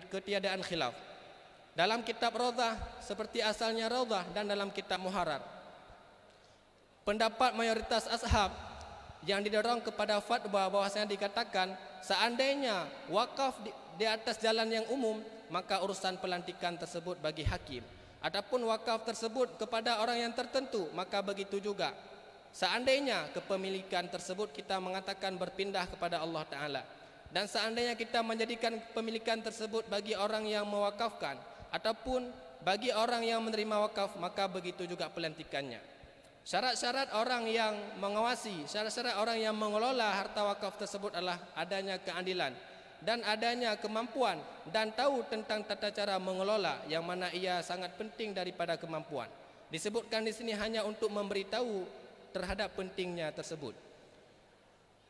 ketiadaan khilaf. Dalam kitab Rawdah seperti asalnya Rawdah dan dalam kitab Muharrar, pendapat mayoritas ashab yang didorong kepada fatwa bahwasanya dikatakan seandainya wakaf di atas jalan yang umum, maka urusan pelantikan tersebut bagi hakim. Adapun wakaf tersebut kepada orang yang tertentu, maka begitu juga. Seandainya kepemilikan tersebut kita mengatakan berpindah kepada Allah Ta'ala, dan seandainya kita menjadikan kepemilikan tersebut bagi orang yang mewakafkan ataupun bagi orang yang menerima wakaf, maka begitu juga pelantikannya. Syarat-syarat orang yang mengawasi, syarat-syarat orang yang mengelola harta wakaf tersebut adalah adanya keadilan dan adanya kemampuan dan tahu tentang tata cara mengelola, yang mana ia sangat penting daripada kemampuan. Disebutkan di sini hanya untuk memberitahu terhadap pentingnya tersebut.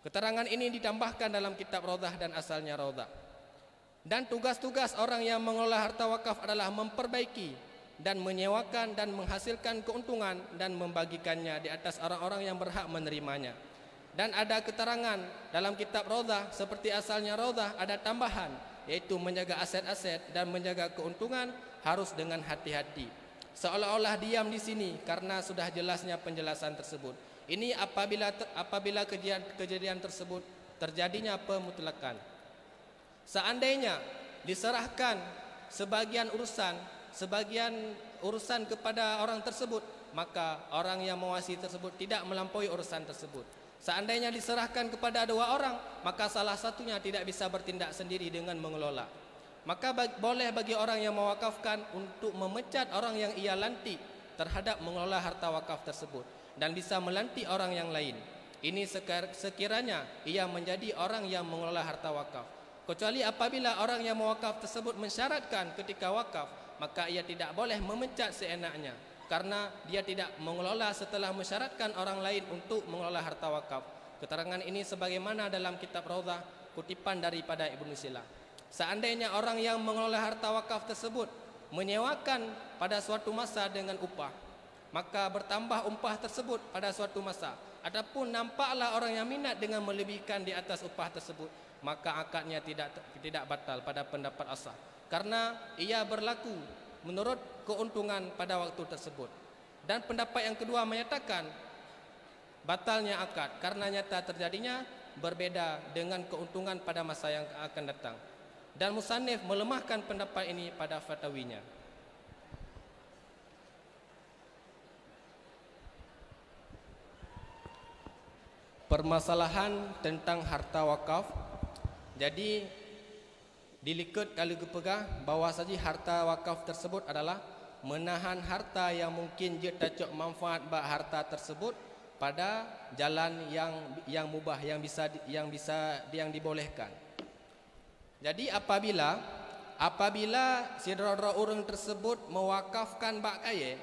Keterangan ini ditambahkan dalam kitab Rawdah dan asalnya Rawdah. Dan tugas-tugas orang yang mengelola harta wakaf adalah memperbaiki dan menyewakan dan menghasilkan keuntungan dan membagikannya di atas orang-orang yang berhak menerimanya. Dan ada keterangan dalam kitab Rawdah seperti asalnya Rawdah, ada tambahan, yaitu menjaga aset-aset dan menjaga keuntungan harus dengan hati-hati. Seolah-olah diam di sini karena sudah jelasnya penjelasan tersebut. Ini apabila kejadian tersebut terjadinya pemutlakan. Seandainya diserahkan sebagian urusan kepada orang tersebut, maka orang yang mengawasi tersebut tidak melampaui urusan tersebut. Seandainya diserahkan kepada dua orang, maka salah satunya tidak bisa bertindak sendiri dengan mengelola. Maka boleh bagi orang yang mewakafkan untuk memecat orang yang ia lantik terhadap mengelola harta wakaf tersebut, dan bisa melantik orang yang lain. Ini sekiranya ia menjadi orang yang mengelola harta wakaf. Kecuali apabila orang yang mewakaf tersebut mensyaratkan ketika wakaf, maka ia tidak boleh memecat seenaknya, karena dia tidak mengelola setelah mensyaratkan orang lain untuk mengelola harta wakaf. Keterangan ini sebagaimana dalam kitab Rawdah, kutipan daripada Ibnu Sila. Seandainya orang yang mengelola harta wakaf tersebut menyewakan pada suatu masa dengan upah, maka bertambah upah tersebut pada suatu masa. Adapun nampaklah orang yang minat dengan melebihkan di atas upah tersebut, maka akadnya tidak batal pada pendapat asal, karena ia berlaku menurut keuntungan pada waktu tersebut. Dan pendapat yang kedua menyatakan batalnya akad karena nyata terjadinya berbeda dengan keuntungan pada masa yang akan datang. Dan musannif melemahkan pendapat ini pada fatawinya. Permasalahan tentang harta wakaf. Jadi dilikut kalau kepegah bahawa saja harta wakaf tersebut adalah menahan harta yang mungkin je tacok manfaat bak harta tersebut pada jalan yang mubah, yang dibolehkan. Jadi apabila si orang tersebut mewakafkan bak kaya,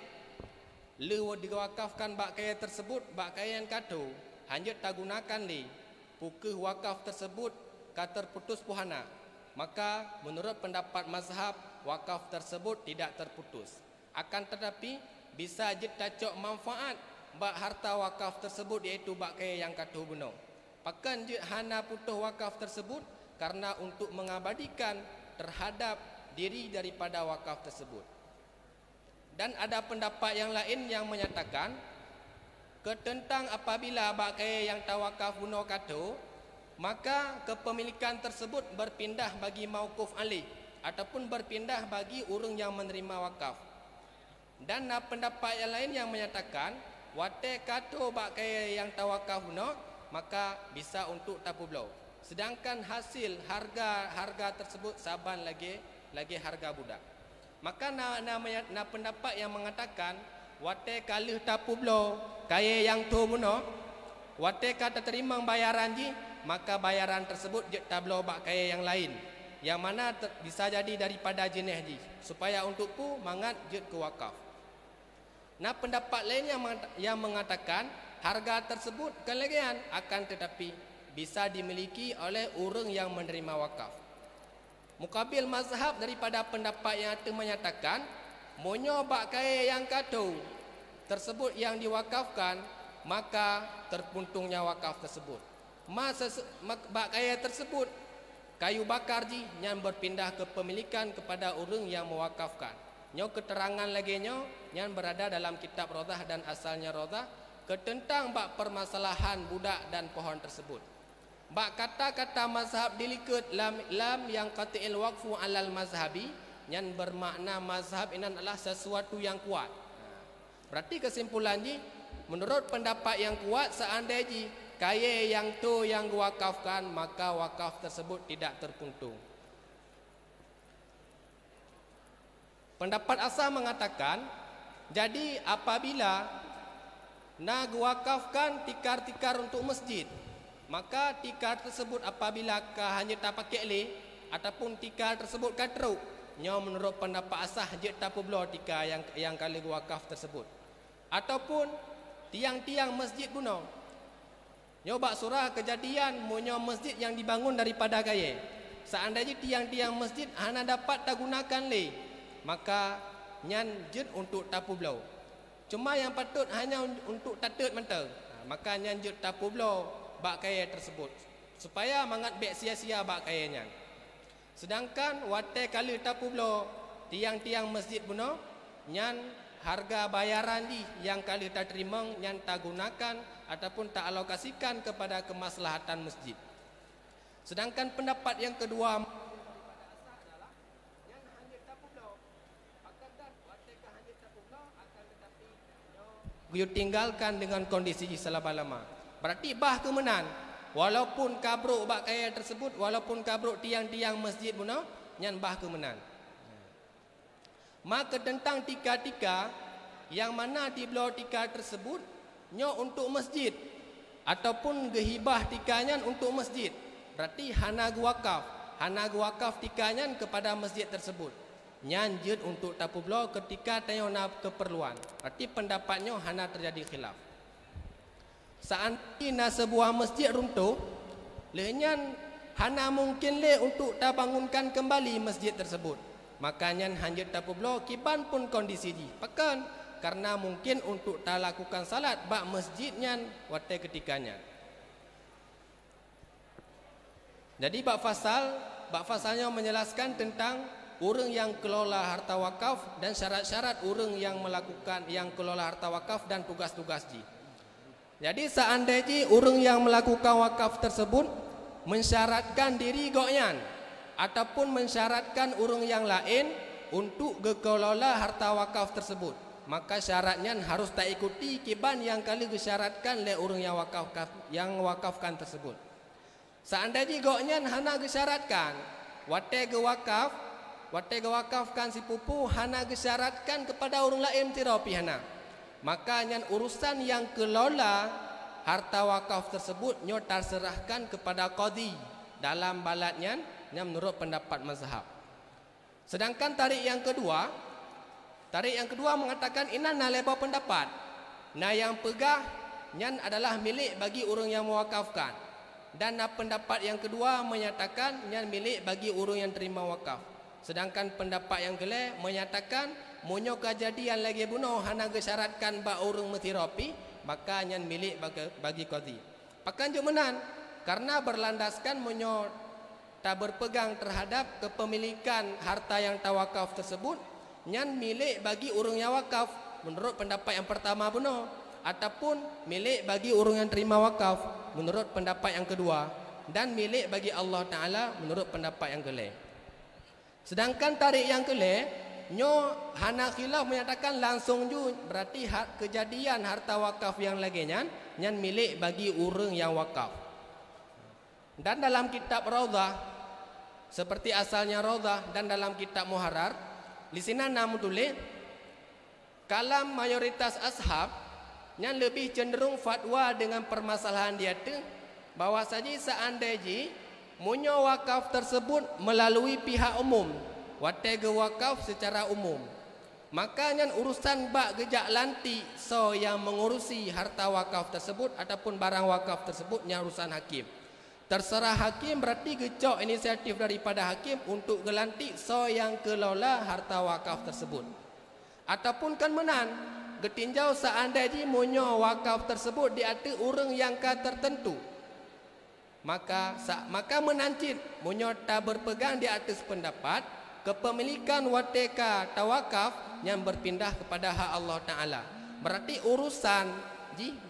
diwakafkan bak kaya tersebut, bak kaya yang kata hanya tak gunakan li pukul wakaf tersebut kata terputus puhana, maka menurut pendapat mazhab wakaf tersebut tidak terputus. Akan tetapi bisa je tacok manfaat bak harta wakaf tersebut, iaitu bak kaya yang kata benar. Pakan je hana putus wakaf tersebut karena untuk mengabadikan terhadap diri daripada wakaf tersebut. Dan ada pendapat yang lain yang menyatakan tentang apabila bak kaya yang tawakaf guna kata, maka kepemilikan tersebut berpindah bagi mauquf alih ataupun berpindah bagi orang yang menerima wakaf. Dan pendapat yang lain yang menyatakan wate kata bak kaya yang tawakaf guna, maka bisa untuk tapu belau. Sedangkan hasil harga tersebut saban lagi harga budak. Maka pendapat yang mengatakan wate kalih tapu belau kaya yang tu muno, wate kata terima bayaran ji, maka bayaran tersebut je tablo bak kaya yang lain, yang mana bisa jadi daripada jenis ji, supaya untukku mangat je ke wakaf. Nah, pendapat lain yang mengatakan harga tersebut kelegian akan tetapi bisa dimiliki oleh orang yang menerima wakaf. Mukabil mazhab daripada pendapat yang itu menyatakan monyo bak kaya yang kata tersebut yang diwakafkan, maka terpuntungnya wakaf tersebut. Bak kaya tersebut kayu bakar ji yang berpindah kepemilikan kepada orang yang mewakafkan. Nyo keterangan lagi nyo yang berada dalam kitab Rodah dan asalnya Rodah ketentang bak permasalahan budak dan pohon tersebut. Bak kata-kata mazhab dilikat lam yang qati'il waqfu alal mazhabi yang bermakna mazhab ini adalah sesuatu yang kuat. Berarti kesimpulannya menurut pendapat yang kuat seandainya kaya yang tu yang diwakafkan maka wakaf tersebut tidak terpuntung. Pendapat asal mengatakan jadi apabila nak wakafkan tikar-tikar untuk masjid, maka tikar tersebut apabila hanya tak pakai le ataupun tikar tersebut katruk, nyo menurut pendapat asah je tak pula tikar yang kali wakaf tersebut. Ataupun tiang-tiang masjid guna. Nyo bak surah kejadian munyo masjid yang dibangun daripada kaya. Seandainya tiang-tiang masjid hana dapat tak gunakan le, maka nyan jed untuk tapu belau. Cuma yang patut hanya untuk tatut mentang. Maka nyan jed tapu belau bak kaya tersebut supaya mangat bek sia-sia bak kayanya. Sedangkan watai kali tapu belau tiang-tiang masjid guna nyan harga bayaran di yang kali tak terima yang tak gunakan ataupun tak alokasikan kepada kemaslahatan masjid. Sedangkan pendapat yang kedua you tinggalkan dengan kondisi selama-lama. Berarti bah kemenan walaupun kabruk bak kaya tersebut, walaupun kabruk tiang-tiang masjid guna nyan bah kemenan. Maka tentang tika-tika yang mana di belau tika tersebut nyo untuk masjid ataupun gehibah tikanya untuk masjid, berarti hana wakaf tikanya kepada masjid tersebut. Nyanjut untuk tapu belau ketika tayona keperluan. Berarti pendapatnya hana terjadi khilaf. Seandainya sebuah masjid runtuh, lehnyan hana mungkin le untuk tak bangunkan kembali masjid tersebut. Makanya hanjut tapu belau kiban pun kondisi di pakan karena mungkin untuk tak lakukan salat bak masjidnya watai ketikanya. Jadi bak fasalnya menjelaskan tentang orang yang kelola harta wakaf dan syarat-syarat orang yang melakukan yang kelola harta wakaf dan tugas-tugas ji. Jadi seandainya orang yang melakukan wakaf tersebut mensyaratkan diri goknyan ataupun mensyaratkan orang yang lain untuk kelola harta wakaf tersebut, maka syaratnya harus tak ikuti kiban yang kali disyaratkan oleh orang yang wakafkan tersebut. Seandainya goknyan hana disyaratkan watai gewakafkan si pupu hana disyaratkan kepada orang lain tirapi hana, maka nyan urusan yang kelola harta wakaf tersebut nyo terserahkan kepada qadhi dalam balatnya yang menurut pendapat mazhab. Sedangkan tarik yang kedua mengatakan ina naleba pendapat. Nah yang pegah nyan adalah milik bagi orang yang mewakafkan. Dan pendapat yang kedua menyatakan nyan milik bagi orang yang terima wakaf. Sedangkan pendapat yang kelima menyatakan monyo kejadian lagi bunuh hana gesyaratkan ba orang metirapi, maka nyan milik bagi qadhi. Pakan jumenan karena berlandaskan monyo tak berpegang terhadap kepemilikan harta yang tawakaf tersebut nyan milik bagi orang yang wakaf menurut pendapat yang pertama benar, ataupun milik bagi orang yang terima wakaf menurut pendapat yang kedua, dan milik bagi Allah Ta'ala menurut pendapat yang kelima. Sedangkan tarik yang kelima nyo hana khilaf menyatakan langsung ju berarti kejadian harta wakaf yang lagi nyan milik bagi orang yang wakaf. Dan dalam kitab Raudhah seperti asalnya Raudhah dan dalam kitab Muharrar di sini namun tulis kalam mayoritas ashab yang lebih cenderung fatwa dengan permasalahan dia tu bahwa saja seandainya munyo wakaf tersebut melalui pihak umum watai wakaf secara umum, maka yang urusan bak gejak lanti so yang mengurusi harta wakaf tersebut ataupun barang wakaf tersebut yang urusan hakim. Terserah hakim berarti gecok inisiatif daripada hakim untuk gelantik so yang kelola harta wakaf tersebut. Ataupun kan menan getinjau seandainya monyo wakaf tersebut di atas orang yang tertentu. maka menancit menyota berpegang di atas pendapat kepemilikan wateka tawakaf yang berpindah kepada hak Allah Ta'ala. Berarti urusan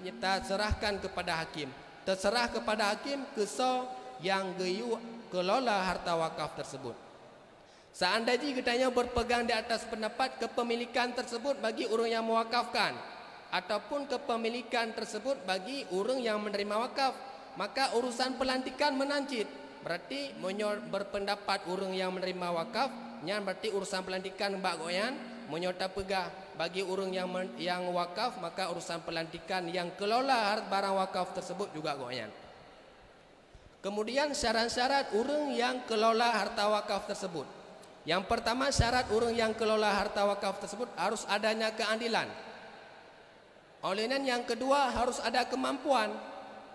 kita serahkan kepada hakim. Terserah kepada hakim keso yang geyu kelola harta wakaf tersebut. Seandainya katanya berpegang di atas pendapat kepemilikan tersebut bagi orang yang mewakafkan ataupun kepemilikan tersebut bagi orang yang menerima wakaf, maka urusan pelantikan menancit. Berarti berpendapat orang yang menerima wakaf, yang berarti urusan pelantikan mbak goyan menyota pegah bagi orang yang wakaf, maka urusan pelantikan yang kelola barang wakaf tersebut juga goyan. Kemudian syarat-syarat orang yang kelola harta wakaf tersebut. Yang pertama, syarat orang yang kelola harta wakaf tersebut harus adanya keadilan. Olehnya yang kedua harus ada kemampuan.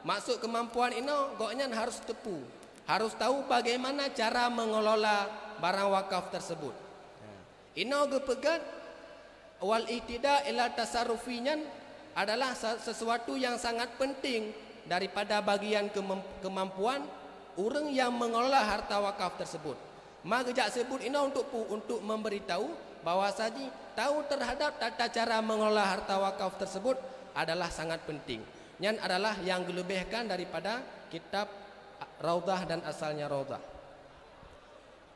Maksud kemampuan ini goyan harus tepu, harus tahu bagaimana cara mengelola barang wakaf tersebut. Ino gepegat wal ihtida ila tasarrufinya adalah sesuatu yang sangat penting daripada bagian kemampuan orang yang mengelola harta wakaf tersebut. Maka jak sebut ini untuk memberitahu bahawa saji tahu terhadap tata cara mengelola harta wakaf tersebut adalah sangat penting. Yang adalah yang dilebihkan daripada kitab Raudah dan asalnya Raudah.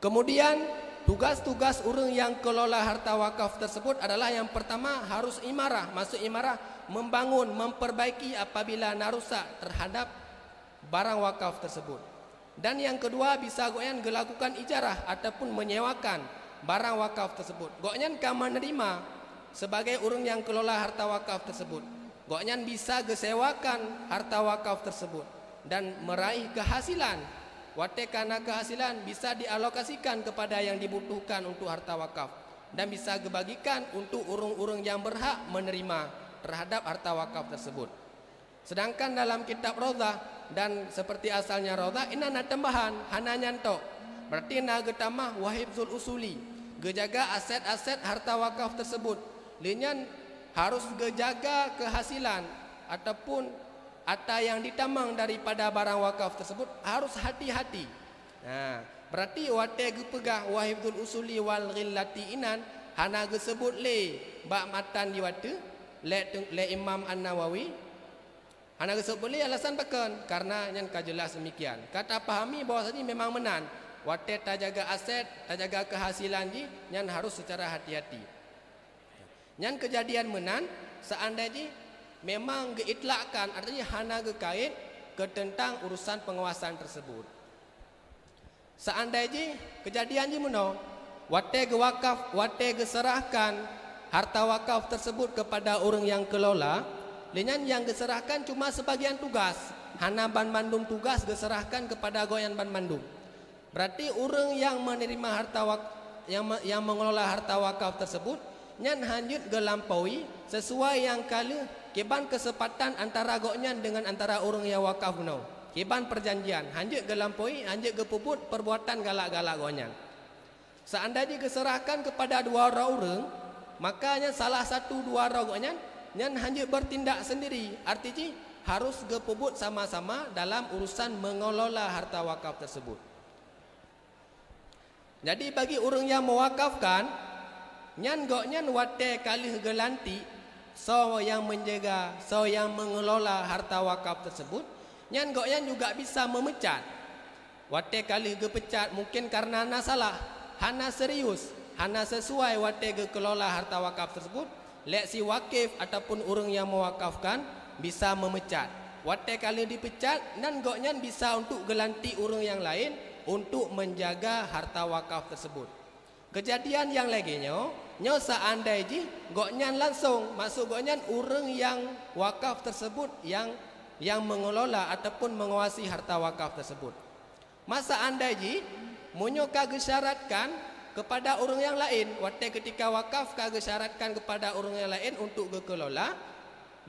Kemudian tugas-tugas orang yang kelola harta wakaf tersebut adalah yang pertama harus imarah. Maksud imarah membangun, memperbaiki apabila narusak terhadap barang wakaf tersebut. Dan yang kedua bisa goyan melakukan ijarah ataupun menyewakan barang wakaf tersebut. Goyan kan menerima sebagai orang yang kelola harta wakaf tersebut. Goyan bisa gesewakan harta wakaf tersebut dan meraih kehasilan. Watekana kehasilan bisa dialokasikan kepada yang dibutuhkan untuk harta wakaf dan bisa dibagikan untuk orang-orang yang berhak menerima terhadap harta wakaf tersebut. Sedangkan dalam kitab Raudah dan seperti asalnya Raudah, ini ada tambahan hana nyantok. Berarti nak getambah wahibzul usuli, gejaga aset-aset harta wakaf tersebut. Linyan harus gejaga kehasilan ataupun atau yang ditamang daripada barang wakaf tersebut harus hati-hati. Nah, berarti wate gepegah wahibzul usuli wal ghillati inan hana gesebut le bak matan diwate le Imam An-Nawawi. Hana gesebut le alasan pakan karena yang kajelas demikian. Kata pahami bahwasanya memang menan wate tak jaga aset, tak jaga kehasilan ji yang harus secara hati-hati. Yang kejadian menan seandainya memang geitlakkan, artinya hana gekait ke tentang urusan penguasaan tersebut. Seandainya kejadian ji meno wate ge wakaf, wate geserahkan harta wakaf tersebut kepada orang yang kelola, dengan yang geserahkan cuma sebagian tugas. Hana ban mandum tugas geserahkan kepada goyan ban mandum. Berarti orang yang menerima harta yang mengelola harta wakaf tersebut nyan hanjut gelampaui sesuai yang kala keban kesepatan antara goknya dengan antara orang yang wakaf no. Keban perjanjian hanjut gelampaui, hanjut gepuput perbuatan galak-galak goknya. Seandainya diserahkan kepada dua orang, makanya salah satu dua orang goknya nyan hanjut bertindak sendiri. Artinya harus gepuput sama-sama dalam urusan mengelola harta wakaf tersebut. Jadi bagi orang yang mewakafkan, nyan goknya wate kali gelanti so yang menjaga, so yang mengelola harta wakaf tersebut, nyan goknya juga bisa memecat. Wate kali gepecat mungkin karena hana salah, hana serius, hana sesuai wate ge kelola harta wakaf tersebut, lek si wakif ataupun orang yang mewakafkan bisa memecat. Wate kali dipecat, nan goknya bisa untuk gelanti orang yang lain untuk menjaga harta wakaf tersebut. Kejadian yang lainnya, nyo seandainya goknya langsung masuk goknya orang yang wakaf tersebut yang mengelola ataupun menguasai harta wakaf tersebut. Masa andainya munyo kage syaratkan kepada orang yang lain, waktu ketika wakaf kage syaratkan kepada orang yang lain untuk kelola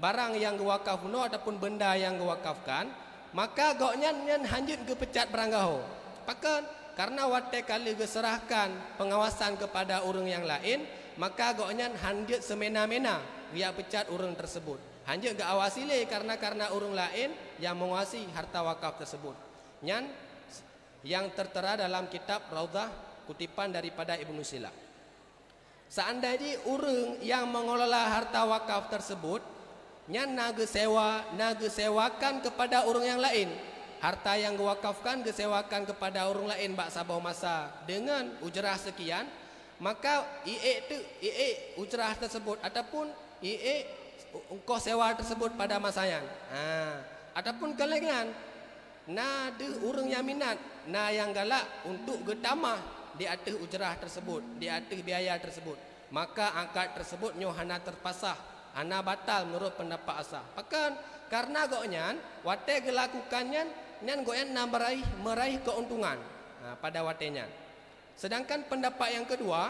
barang yang gewakaf no ataupun benda yang gewakafkan, maka goknya hanjut gepecat beranggaho. Pakan karena waktu kali geserahkan pengawasan kepada orang yang lain, maka goknya hanjut semena-mena dia pecat orang tersebut. Hanjut gak awasi le karena orang lain yang menguasai harta wakaf tersebut. Nyan yang tertera dalam kitab Raudhah kutipan daripada Ibnu Sila. Seandainya orang yang mengelola harta wakaf tersebut nyan naga sewakan kepada orang yang lain, harta yang diwakafkan disewakan kepada orang lain bak sabah masa dengan ujrah sekian, maka ie ujrah tersebut ataupun ie ongkos sewa tersebut pada masanya. Ataupun kelengan ada orang yang minat, yang galak untuk getamah di atas ujrah tersebut, di atas biaya tersebut, maka angkat tersebut nyo hana terpasah, hana batal menurut pendapat asah. Bahkan karena goknyan wate gelakukannya nyan goknyan meraih keuntungan pada watenya. Sedangkan pendapat yang kedua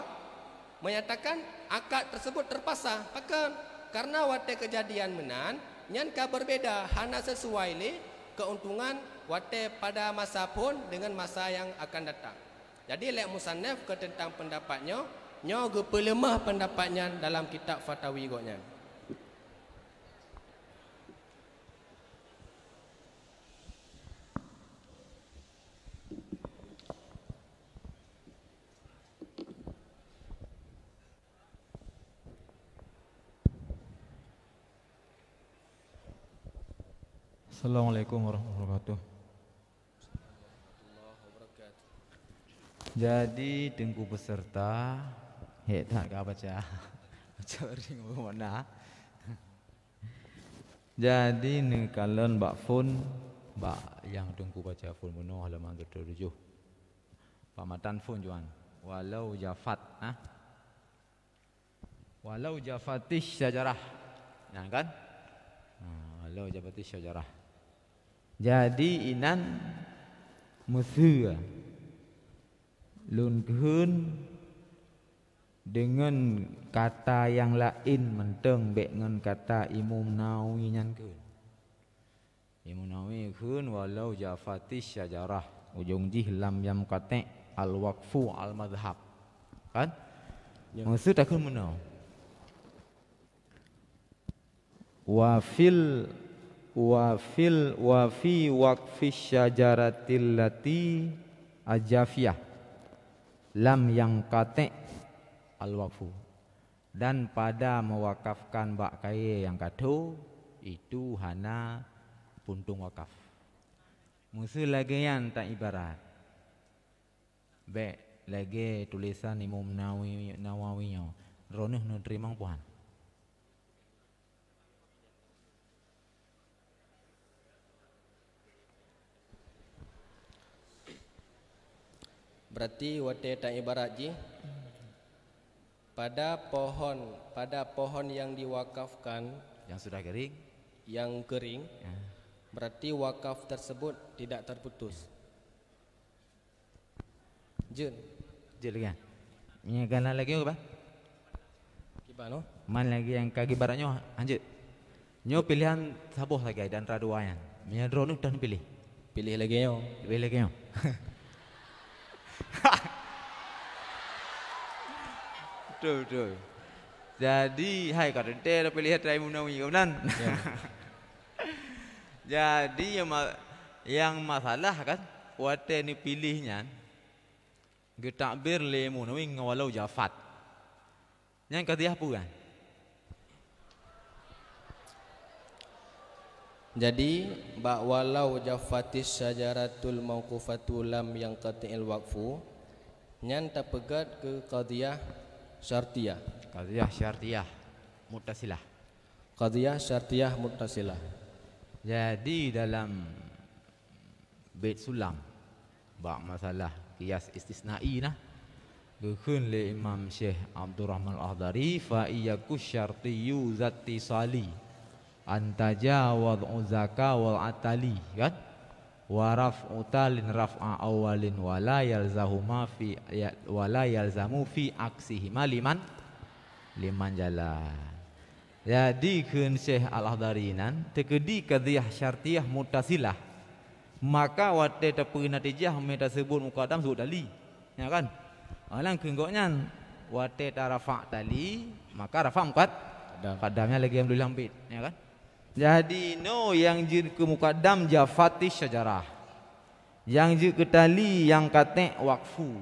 menyatakan akad tersebut terpasah. Bahkan karena wate kejadian menan nyan ka berbeda, hana sesuai le keuntungan wate pada masa pun dengan masa yang akan datang. Jadi lek musannaf ke tentang pendapatnya, nyo gepelemah pendapatnya dalam kitab Fatawi goknya. Assalamualaikum warahmatullahi wabarakatuh. Jadi tengku peserta tak kau baca ring mana. Jadi ni kalian bak phone bak yang tengku baca phone mono halaman 37. Pak matan phone juan. Walau jafat walau jafatish syajarah. Ya kan? Walau jafatish syajarah. Jadi inan musuh lun keun dengan kata yang lain menteng bek dengan kata Imam Nawawi nyan keun. Imam Nawawi keun walau jafatish syajarah ujung jih lam yam kate al waqfu al madhab. Kan? Ya. Maksud tak keun menau. Wa fi waqfi syajaratil lati ajafiyah lam yang kate al-waqfu, dan pada mewakafkan bak kaya yang kado itu hana puntung wakaf. Musuh lagi yang tak ibarat be lagi tulisan Imam Nawawi nya ronuh nu terima puan. Berarti wate tak ibarat ji pada pohon yang diwakafkan Yang sudah kering, ya. Berarti wakaf tersebut tidak terputus. Jun kan? Ini kan lagi apa? Gimana? Man lagi yang kaki baratnya anjir. Nyo pilihan sabuh lagi dan raduayan. Nya drone dan pilih. Pilih lagi nyo. Pilih lagi nyo. Betul. Jadi hai kata ente pilih try Munawi kemudian. Ya. Jadi yang masalah kan wate ni pilihnya getakbir le Munawi walau jafat. Yang kata apa kan? Jadi walau jafatis syajaratul mauqufatu lam yang qati'il waqfu nyan tapegat ke qadiyah syartiyah. Qadiyah syartiyah muttasilah. Qadiyah syartiyah muttasilah. Jadi dalam bait sulam bak masalah qiyas istisna'i nah gekun le Imam Syekh Abdurrahman Al-Akhdari fa iyaku syartiyyu zati sali antajawad uzaka wal atali kan waraf utalin raf'a awalin wala yalzamu fi aksihima liman jalan. Jadi kun Syekh Al-Akhdari nan tekedi qadhiyah syartiyah muttasilah maka wate tepi natijah meta sebut muqaddam sebut tali ya kan alang kenggoknya wate tarafa tali maka rafa muqaddamnya lagi yang dulu bait ya kan. Jadi no yang jin ke muqaddam jafati syajarah Yang je ketali yang kata wakfu.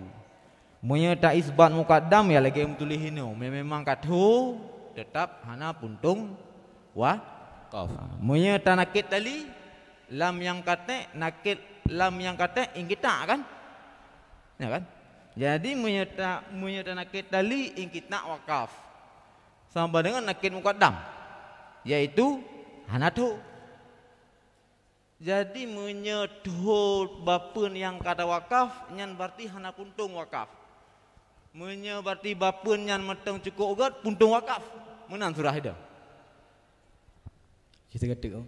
Munya tak isbat mukaddam ya lagi tulis ini. Memang katu tetap hana puntung Qaf. Munya tak nakit tali lam yang kata nakit lam yang kata ingkita kan? Ya kan? Jadi munya tak nakit tali ingkita wakaf. Sama dengan nakit mukaddam yaitu hanatu. Jadi menyedot bapun yang kata wakaf nyan berarti hana puntung wakaf. Berarti bapun nyan meteng cukup ugat puntung wakaf. Menan surah itu. Kita kata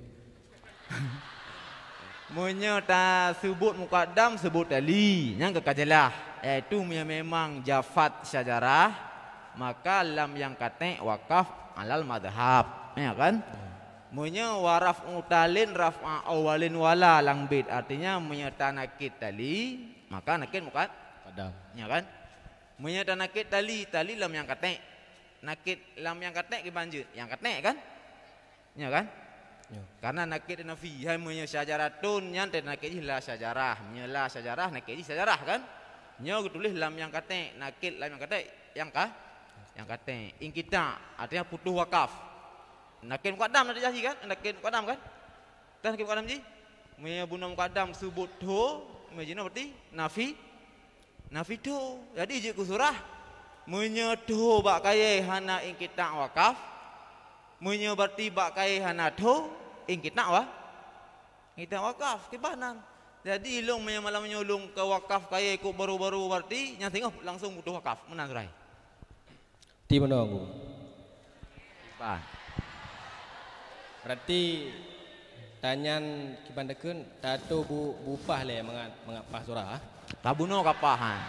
Ta sebut mukaddam sebut tali yang kekajalah iaitu memang jafat syajarah maka lam yang kata wakaf alal madhab ya kan waraf utalin raf'a awalin wala lang bid artinya menyerta nakit tali maka nakit mukaddam ya kan menyerta nakit tali lam yang kata nakit lam yang kata kebanjut yang kata kan ya kan karena nakit nafi hai munya syajaratun yang nakit la syajarah menyela syajarah nakit syajarah kan nyo tulis lam yang kata nakit lam yang kata yang kata ing kita artinya putus wakaf nakit mukaddam ada jadi kan nakit mukaddam kan dan nakit mukaddam ji munya buna mukaddam sebut tu majina berarti nafi tu jadi je surah munya tu bak kaya hana ing kita wakaf munya berarti bak kaya hana tu ing kita wakaf kibanan. Jadi ilung malam menyulung ke wakaf kaya ikut baru-baru berarti yang tengok langsung butuh wakaf menang surai. Di mana aku? Pak. Berarti tanyan kibandakeun tato bupah le mengapah surah. Tabuno kapahan.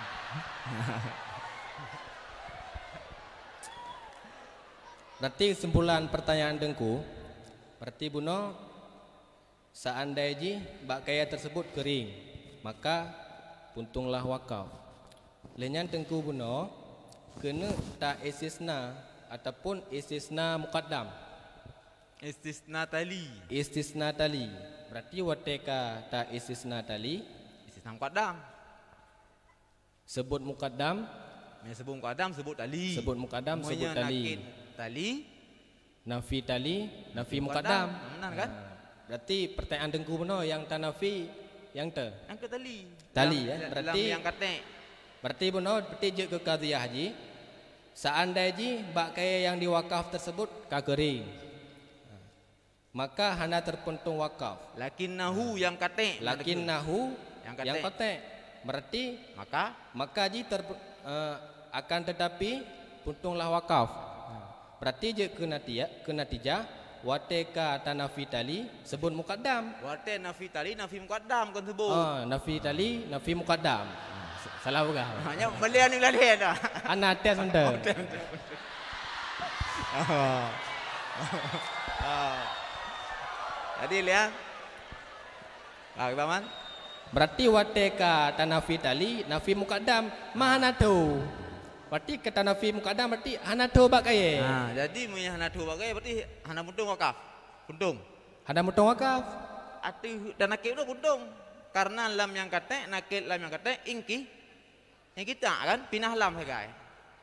Berarti kesimpulan pertanyaan dengku, berarti buno seandainya bak kaya tersebut kering, maka puntunglah wakaf. Lenyan dengku buno kena tak istisna ataupun istisna mukaddam. Istisna tali. Istisna tali. Berarti wateka tak istisna tali, Istisna mukaddam. Sebut mukaddam, Sebut mukaddam sebut tali. sebut mukaddam sebut tali. Tali, nafi mukaddam. Benar kan? Berarti pertanyaan dengku benar yang tanafi yang te. Yang ke tali. Tali ya. Berarti yang kata. Berarti benar berarti je ke qadhiyah haji. Seandainya bak kaya yang diwakaf tersebut kagering. Maka hana terpuntung wakaf. Lakinnahu yang kata. Lakinnahu yang kata. Berarti maka ji akan tetapi puntunglah wakaf. Berarti je ke natijah wateka tanafi tali sebut mukaddam. Wate nafi tali nafi mukaddam kan sebut. Nafi tali nafi mukaddam. Salah juga. Hanya belian ni belian dah. Ana tes benda. Jadi lihat. Paman. Berarti wateka tanafi tali nafi mukaddam mana tu? Berarti kata nafi mukaddam berarti hana tu bak kaya. Jadi munya hana tu bak kaya berarti hana puntung wakaf. Puntung. Hana puntung wakaf. Ati dan nakit itu puntung. Karena lam yang kata nakit lam yang kata ingki. Yang kita kan pinah lam segai.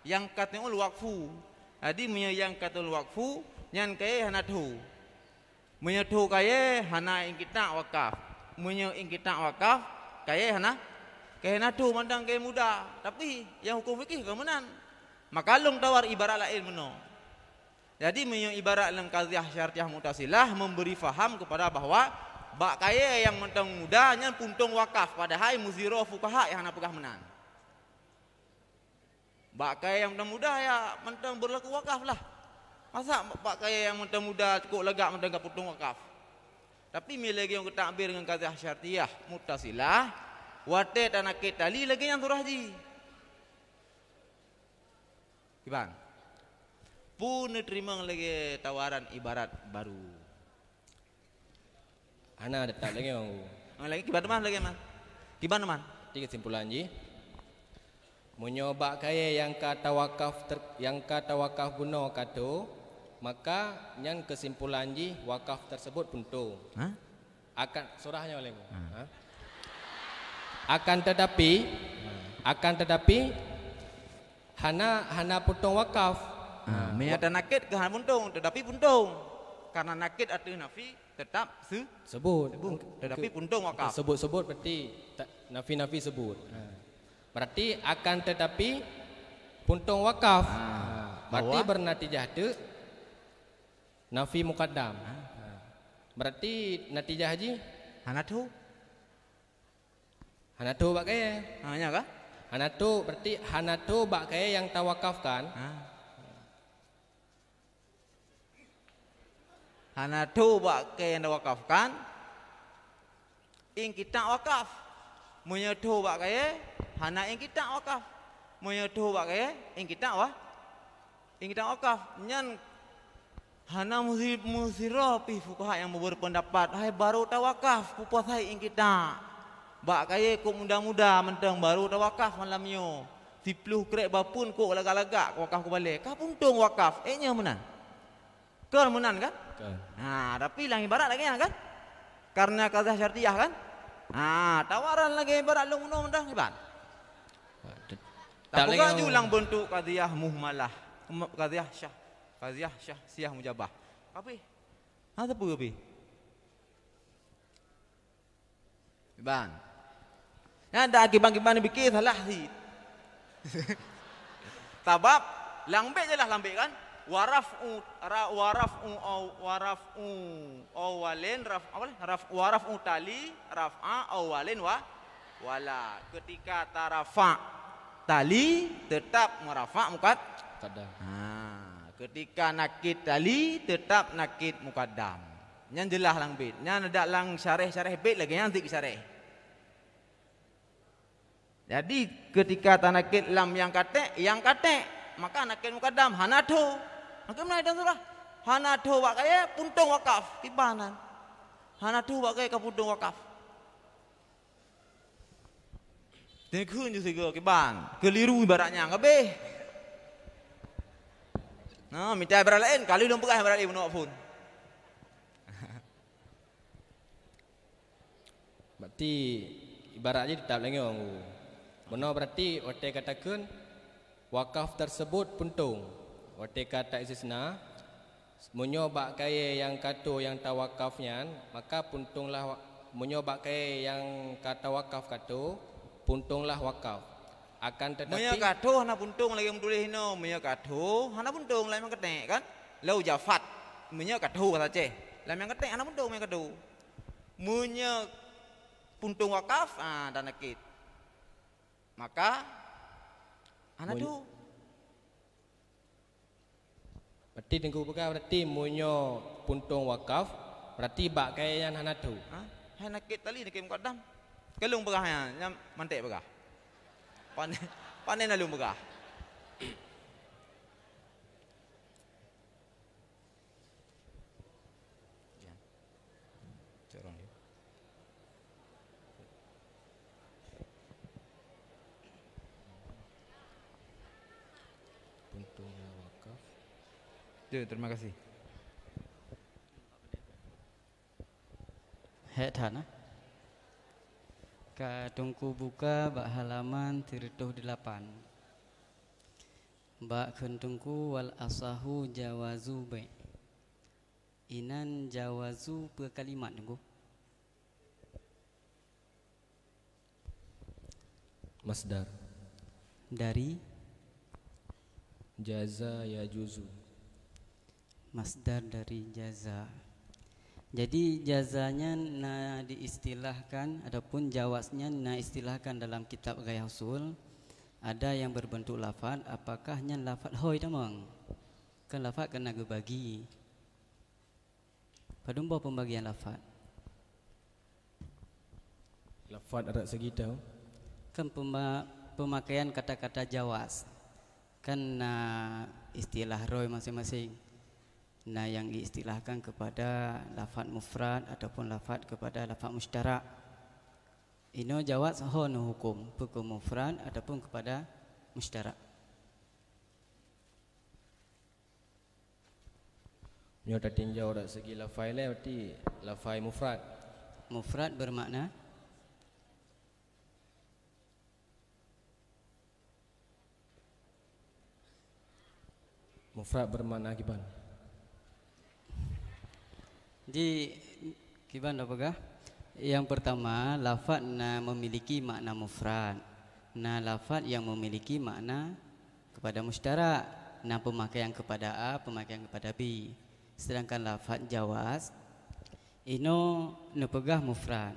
Yang kata ul wakfu. Jadi munya yang kata ul wakfu nyan kaya hana tu. Munya tu kaya hana ingkita wakaf. Munya ingkita wakaf kaya hana tu mandang kaya muda. Tapi yang hukum fikih kemenan. Maka long tawar ibarat lain meno. Jadi munya ibarat lang qadhiyah syartiyah mutasilah memberi faham kepada bahwa bak kaya yang mentang muda nyan puntung wakaf padahal muziro fuqaha yang hana pegah menan. Bak kaya yang mentang muda ya mentang berlaku wakaf lah. Masa bak kaya yang mentang muda cukup legak mentang gak puntung wakaf. Tapi milagi yang ketakbir dengan qadhiyah syartiyah mutasilah wate dan nakit tali lagi yang surah ji. Ibang. Pun terima lagi tawaran ibarat baru. Ana ada tak lagi bang. Lagi kibar mana lagi man? Kibar man? Tiga kesimpulan ji. Menyoba kaya yang kata wakaf guna kata, maka yang kesimpulan ji wakaf tersebut puntung. Hah? Akan surahnya oleh akan tetapi hana puntung wakaf. Ada nakit ke hana puntung, tetapi puntung. Karena nakit atau nafi tetap Sebut. tetapi puntung wakaf. Sebut berarti nafi sebut. Berarti akan tetapi puntung wakaf. Berarti bernatijah tu nafi muqaddam. Berarti natijah haji Hanatu bak kaya. Hanya kah? Hanatu berarti hanatu bak kaya yang tawakafkan. Hanatu bak kaya yang wakafkan. Ing kita wakaf. Menyetu bak kaya hana ing kita wakaf. Menyetu bak kaya ing kita wakaf. Nyan hana musirapi fuqaha yang berpendapat hai baru tawakaf pupas hai ing kita. Bak kaya kok muda-muda mentang baru tawakaf malamnya. 10 krek bapun kok lagak-lagak wakaf ku balik. Ka puntung wakaf. Nya menan. Kan menan kan? Tapi lang ibarat lagi kan? Karena qadhiyah syartiyah kan? Tawaran lagi ibarat lu undang ibarat. Tak buka ulang bentuk qadhiyah muhmalah. Qadhiyah syah mujabah. Apa? Apa apa? Iban. Ada akibat-akibat bikin salah sih. Tabab lambe je lah lambe kan. Waraf'u awalin waraf'u tali raf'a awalin wala. Ketika tarafa tali tetap merafa muqaddam. Ketika nakid tali tetap nakid muqaddam. Yang jelas lang bait. Yang ada lang syarih bait lagi yang nanti syarih. Jadi ketika tanakid lam yang kate maka nakid muqaddam hanatu. Maka mana dan surah hanatu bak kaya puntung wakaf tibanan. Hanatu bak kaya puntung wakaf. Tekun je sega kiban. Keliru ibaratnya ngabeh. Minta ibarat lain kali belum pegah ibarat lain menolak pun. Berarti ibaratnya tetap lagi orang. Benar berarti wate katakan wakaf tersebut puntung. Wate kata istisna menyobak kaya yang kata yang tawakafnya maka puntunglah menyobak kaya yang kata wakaf kata puntunglah wakaf. Akan tetapi Munya kata hana puntung lagi menulis hino munya kata hana puntung lain yang ketek kan. Lau jafat munya kata kata ceh. Lain yang ketek hana puntung munya kata. Munya puntung wakaf dan nakid. Maka hanatu. Berarti tengku pegah berarti munyo puntung wakaf berarti bak kaya yang hanatu. Hai nakid tali nakid muqaddam. Kelung pegahnya yang mantek pegah. Panen lalu pegah. Terima kasih. Tanah. Katungku buka bak halaman 38. Bak kentungku wal asahu jawazu bai. Inan jawazu berkalimat tunggu. Masdar. Dari jaza ya juzu. Masdar dari jaza. Jadi jazanya diistilahkan adapun jawaznya istilahkan dalam kitab Gaya Usul ada yang berbentuk lafaz apakahnya lafaz hoi tamang. Kan lafaz kena bagi. Pada pembagian lafaz. Lafaz ada segitu. Kan pemakaian kata-kata jawaz. Kan istilah roy masing-masing. Yang diistilahkan kepada lafaz mufrad ataupun lafaz kepada lafaz musyarak. Ino jawaz hono hukum hukum mufrad ataupun kepada musyarak. Nyo tak tinjau dak segi lafaz le berarti lafaz mufrad. Mufrad bermakna Mufrad bermakna gimana? Jadi gimana apakah? Yang pertama, lafaz memiliki makna mufrad. Lafaz yang memiliki makna kepada musyarak. Pemakaian kepada A, pemakaian kepada B. Sedangkan lafaz jawaz ino nepegah mufrad.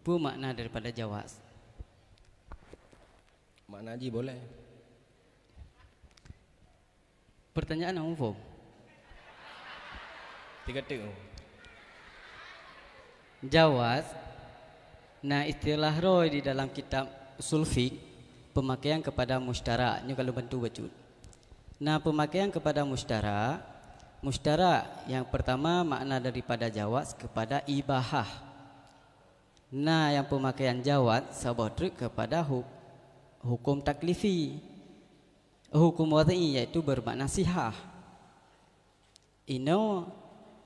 Apa makna daripada jawaz? Makna haji boleh. Pertanyaan umum. Tiga tik. Jawaz. Istilah roy di dalam kitab usul fiqh pemakaian kepada musyarak. Ini kalau bantu bacut. Pemakaian kepada musyarak. Musyarak yang pertama makna daripada jawaz kepada ibahah. Yang pemakaian jawaz sabotrik kepada hukum taklifi. Hukum wad'i yaitu bermakna sihah. Ino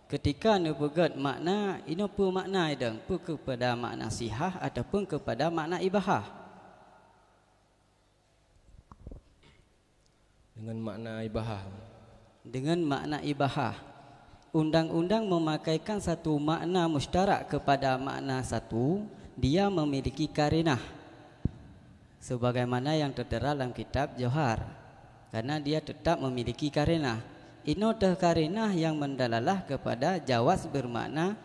ketika nepegat makna ino pu makna idang pu kepada makna sihah ataupun kepada makna ibahah. Dengan makna ibahah. Dengan makna ibahah. Undang-undang memakaikan satu makna musyarak kepada makna satu, dia memiliki karinah. Sebagaimana yang tertera dalam kitab Johar. Karena dia tetap memiliki karinah. Ino karinah yang mendalalah kepada jawaz bermakna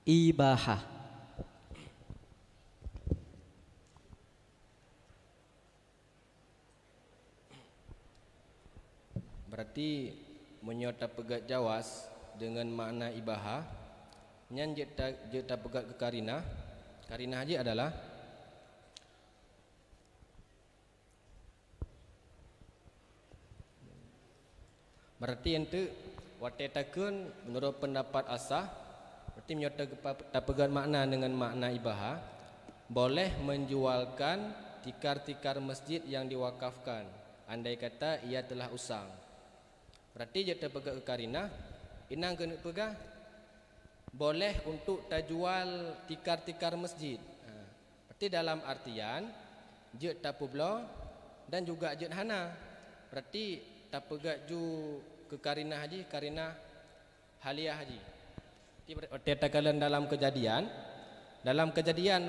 ibahah. Berarti menyota pegat jawaz dengan makna ibahah. Nyan jeta pegat ke karinah. Karinah haji adalah berarti ente wate takun menurut pendapat asah berarti menyota pegat makna dengan makna ibahah boleh menjualkan tikar-tikar masjid yang diwakafkan andai kata ia telah usang. Berarti jeta pegat ke karinah inang kena pegah boleh untuk tajual tikar-tikar masjid. Berarti dalam artian jet tapublo dan juga jet hana. Berarti tak pegat ju ke karinah haji, karinah haliah haji. Wate takalan dalam kejadian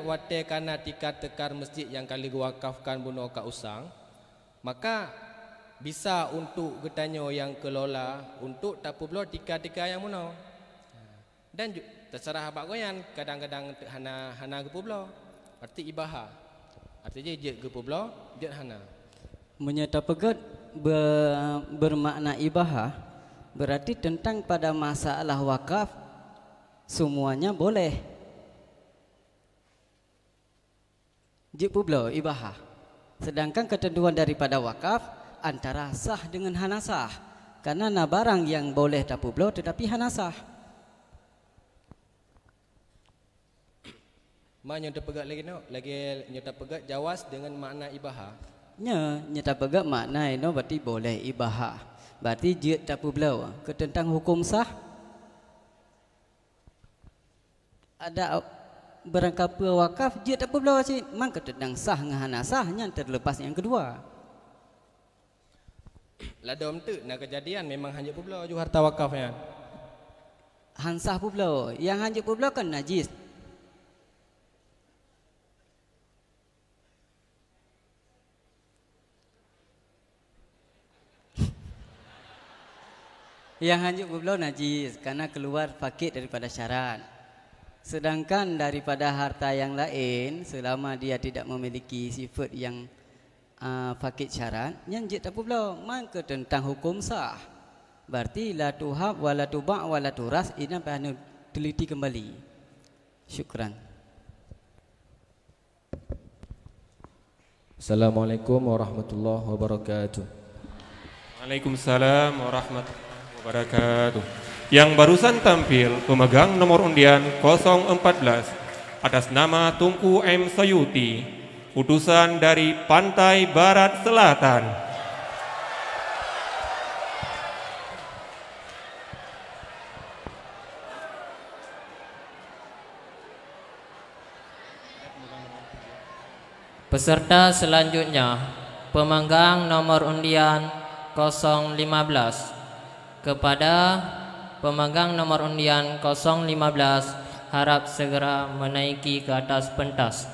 wate kana tikar-tikar masjid yang kali wakafkan bunuh ka usang, maka bisa untuk getanyo yang kelola untuk tapublo tikar-tikar yang muno. Dan terserah habak goyan kadang-kadang hana gepublo. Berarti ibahah. Artinya jet gepublo, jet hana. Menyata pegat bermakna ibahah berarti tentang pada masalah wakaf semuanya boleh. Jipublo ibahah. Sedangkan ketentuan daripada wakaf antara sah dengan hanasah. Karena barang yang boleh tapublo tetapi hanasah. Nyota pegat lagi nyota pegat jawaz dengan makna ibahah. Nyata pegat makna itu berarti boleh ibahah. Berarti jid tapublo ke tentang hukum sah. Ada berangkap wakaf jid tapublo sih. Mang ke tentang sah ngahana sahnya terlepas yang kedua. Ladom tu nak kejadian memang hanya publo ju harta wakafnya. Hansah publo, yang hanya publo kan najis. Yang hanyut publo najis karena keluar fakir daripada syarat. Sedangkan daripada harta yang lain selama dia tidak memiliki sifat yang fakir syarat, yang jid tak publo maka tentang hukum sah. Berarti la tuhab wala tuba' wala turas ini perlu teliti kembali. Syukran. Assalamualaikum warahmatullahi wabarakatuh. Waalaikumsalam warahmatullahi wabarakatuh. Yang barusan tampil pemegang nomor undian 014 atas nama Tunku M. Sayuti, utusan dari Pantai Barat Selatan. Peserta selanjutnya pemegang nomor undian 015. Kepada pemegang nomor undian 015, harap segera menaiki ke atas pentas.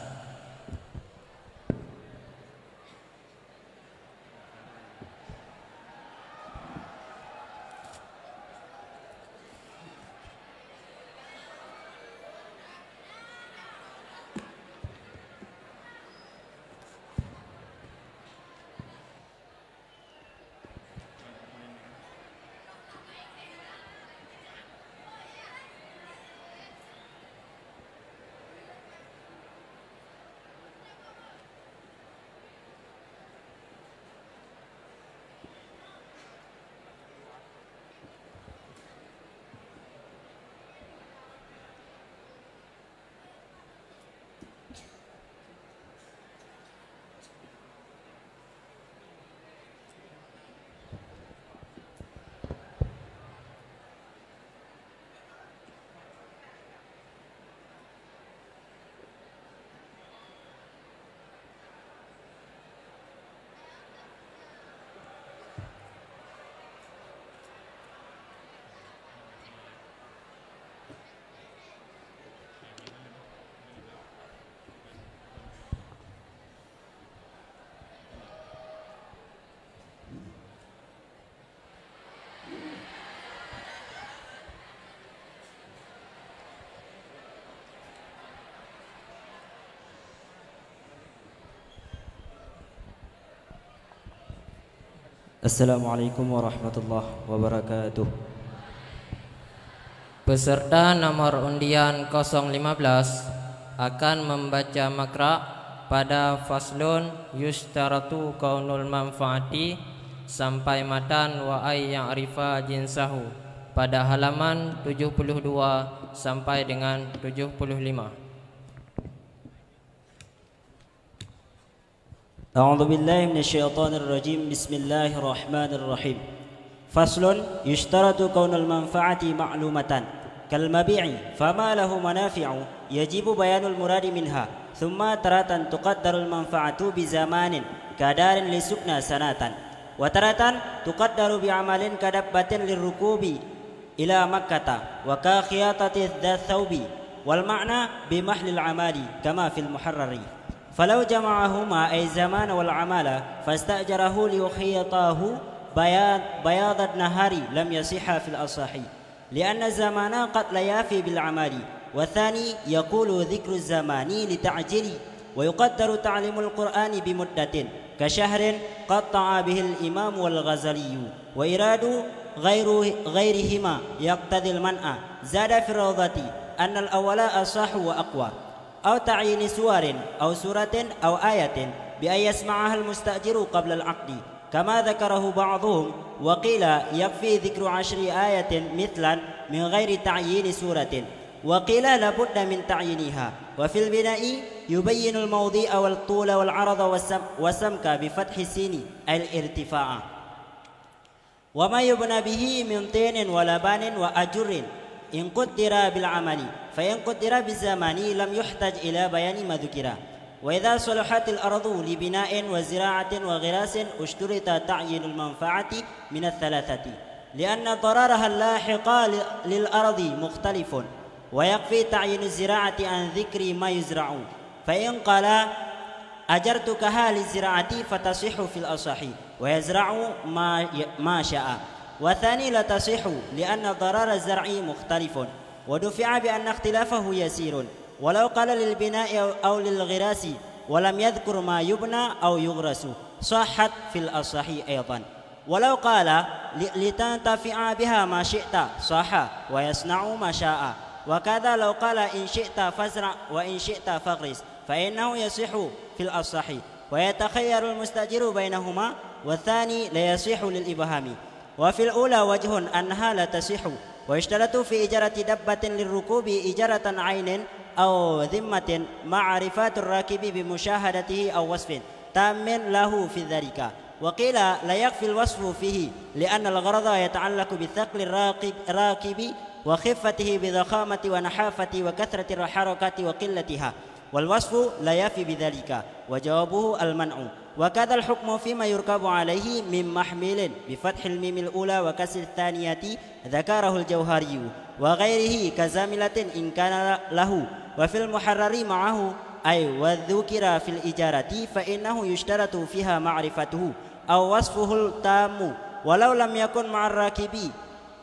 Assalamualaikum warahmatullahi wabarakatuh. Peserta nomor undian 015 akan membaca makra pada faslun yushtaratu kaunul manfaati sampai matan wa ay ya'rifa jinsahu pada halaman 72 sampai dengan 75. A'udzu billahi minasyaitonir rajim. Bismillahirrahmanirrahim. Faslun yushtaratu kaunul manfaati ma'lumatan kal mabi'i fama lahu manafi'u yajibu bayanul muradi minha thumma taratan tuqaddarul manfaatu bi zamanin kadarin li sukna sanatan wa taratan tuqaddaru bi amalin kadabbatin lirukubi ila makkata wa ka khiyatati dzat thawbi wal ma'na bi mahlil amali kama fil muharrari. فلو جمعهما أي الزمان والعمل فاستأجره ليخيطاه بياض النهار لم يصح في الأصح لأن الزمان قد لا يافي بالعمل. والثاني يقول ذكر الزمان لتعجيل ويقدر تعليم القرآن بمدة كشهر قطع به الإمام والغزالي وإراد غيرهما يقتضي المنع. زاد في الروضة أن الأول أصح وأقوى أو تعيين سور أو سورة أو آية بأن يسمعها المستأجر قبل العقد كما ذكره بعضهم. وقيل يكفي ذكر 10 آية مثلا من غير تعيين سورة وقيل لابد من تعيينها. وفي البناء يبين الموضع والطول والعرض والسمك بفتح السين أي الارتفاع وما يبنى به من طين ولبان وأجر إن قدر بالعمل فإن قدر بالزمان لم يحتج إلى بيان ما ذكر. وإذا صلحت الأرض لبناء وزراعة وغراس اشترط تعيين المنفعة من الثلاثة لأن ضررها اللاحق للأرض مختلف ويكفي تعيين الزراعة عن ذكر ما يزرع. فإن قال أجرتكها للزراعة فتصح في الأصح ويزرع ما شاء. والثاني لا تصح لأن ضرر الزرع مختلف ودفع بأن اختلافه يسير. ولو قال للبناء أو للغراس ولم يذكر ما يبنى أو يغرس صحت في الأصح أيضا. ولو قال لتنتفع بها ما شئت صح ويصنع ما شاء. وكذا لو قال إن شئت فازرع وإن شئت فاغرس فإنه يصح في الأصح ويتخير المستأجر بينهما. والثاني لا يصح للإبهام. وفي الأولى وجه أنها لا تصح ويشترط في إجارة دبة للركوب إجارة عين أو ذمة معرفة الراكب بمشاهدته أو وصف تام له في ذلك. وقيل لا يكفي الوصف فيه لأن الغرض يتعلق بثقل الراكب وخفته بضخامة ونحافة وكثرة الحركة وقلتها. والوصف لا يفي بذلك وجوابه المنع وكذا الحكم فيما يركب عليه من محمل بفتح الميم الأولى وكسر الثانية ذكره الجوهري وغيره كزاملة إن كان له وفي المحرر معه أي وذكر في الإجارة فإنه يشترط فيها معرفته أو وصفه التام ولو لم يكن مع الراكب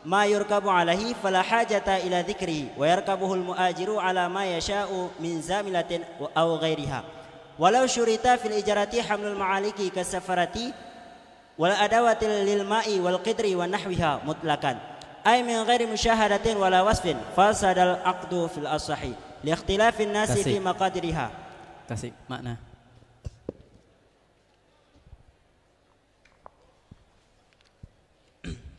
ما يركب عليه فلا حاجة إلى ذكره ويركبه المؤاجر على ما يشاء من زاملة أو غيرها ولو شرط في الإجارة حمل المعالق كالسفرة والأدوات للماء والقدر ونحوها مطلقا أي من غير مشاهدة ولا وصف فسد العقد في الأصح لاختلاف الناس في مقادرها. Kasih makna.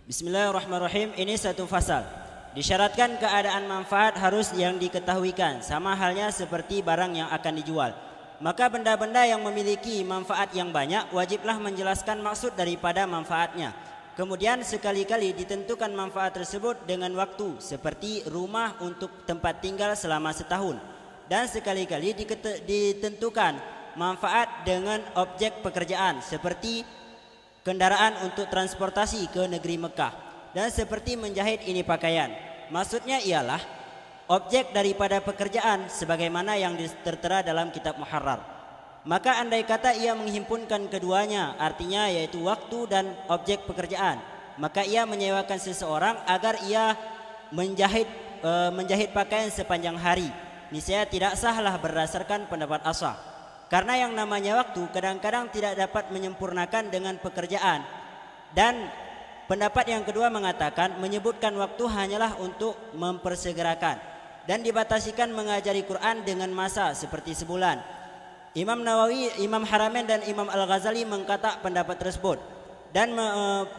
Bismillahirrahmanirrahim. Ini satu fasal. Disyaratkan keadaan manfaat harus yang diketahuikan, sama halnya seperti barang yang akan dijual. Maka benda-benda yang memiliki manfaat yang banyak wajiblah menjelaskan maksud daripada manfaatnya. Kemudian sekali-kali ditentukan manfaat tersebut dengan waktu, seperti rumah untuk tempat tinggal selama setahun. Dan sekali-kali ditentukan manfaat dengan objek pekerjaan, seperti kendaraan untuk transportasi ke negeri Mekah. Dan seperti menjahit ini pakaian. Maksudnya ialah objek daripada pekerjaan sebagaimana yang tertera dalam kitab Muharrar. Maka andai kata ia menghimpunkan keduanya, artinya yaitu waktu dan objek pekerjaan, maka ia menyewakan seseorang agar ia menjahit pakaian sepanjang hari. Niscaya tidak sahlah berdasarkan pendapat Ashab. Karena yang namanya waktu kadang-kadang tidak dapat menyempurnakan dengan pekerjaan. Dan pendapat yang kedua mengatakan menyebutkan waktu hanyalah untuk mempersegerakan dan dibatasikan mengajari Quran dengan masa seperti sebulan. Imam Nawawi, Imam Haramain dan Imam Al-Ghazali mengkatak pendapat tersebut dan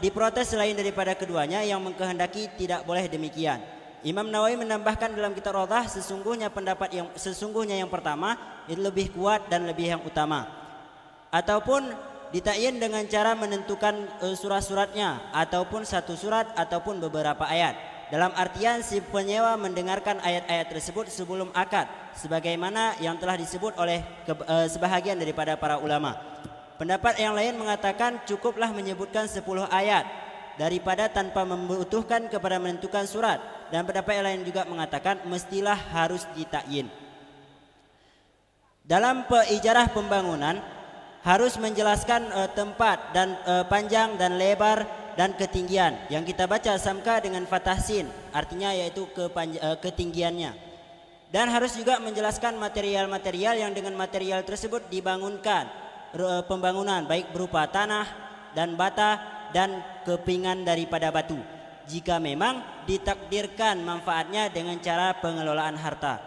diprotes selain daripada keduanya yang mengkehendaki tidak boleh demikian. Imam Nawawi menambahkan dalam kitab Rawdah sesungguhnya yang pertama itu lebih kuat dan lebih yang utama. Ataupun ditakyin dengan cara menentukan surat-suratnya ataupun satu surat ataupun beberapa ayat. Dalam artian si penyewa mendengarkan ayat-ayat tersebut sebelum akad, sebagaimana yang telah disebut oleh sebahagian daripada para ulama. Pendapat yang lain mengatakan cukuplah menyebutkan 10 ayat daripada tanpa membutuhkan kepada menentukan surat. Dan pendapat yang lain juga mengatakan mestilah harus ditakyin. Dalam ijarah pembangunan harus menjelaskan tempat dan panjang dan lebar dan ketinggian yang kita baca samka dengan fathah sin, artinya yaitu ketinggiannya. Dan harus juga menjelaskan material-material yang dengan material tersebut dibangunkan pembangunan, baik berupa tanah dan bata dan kepingan daripada batu, jika memang ditakdirkan manfaatnya dengan cara pengelolaan harta.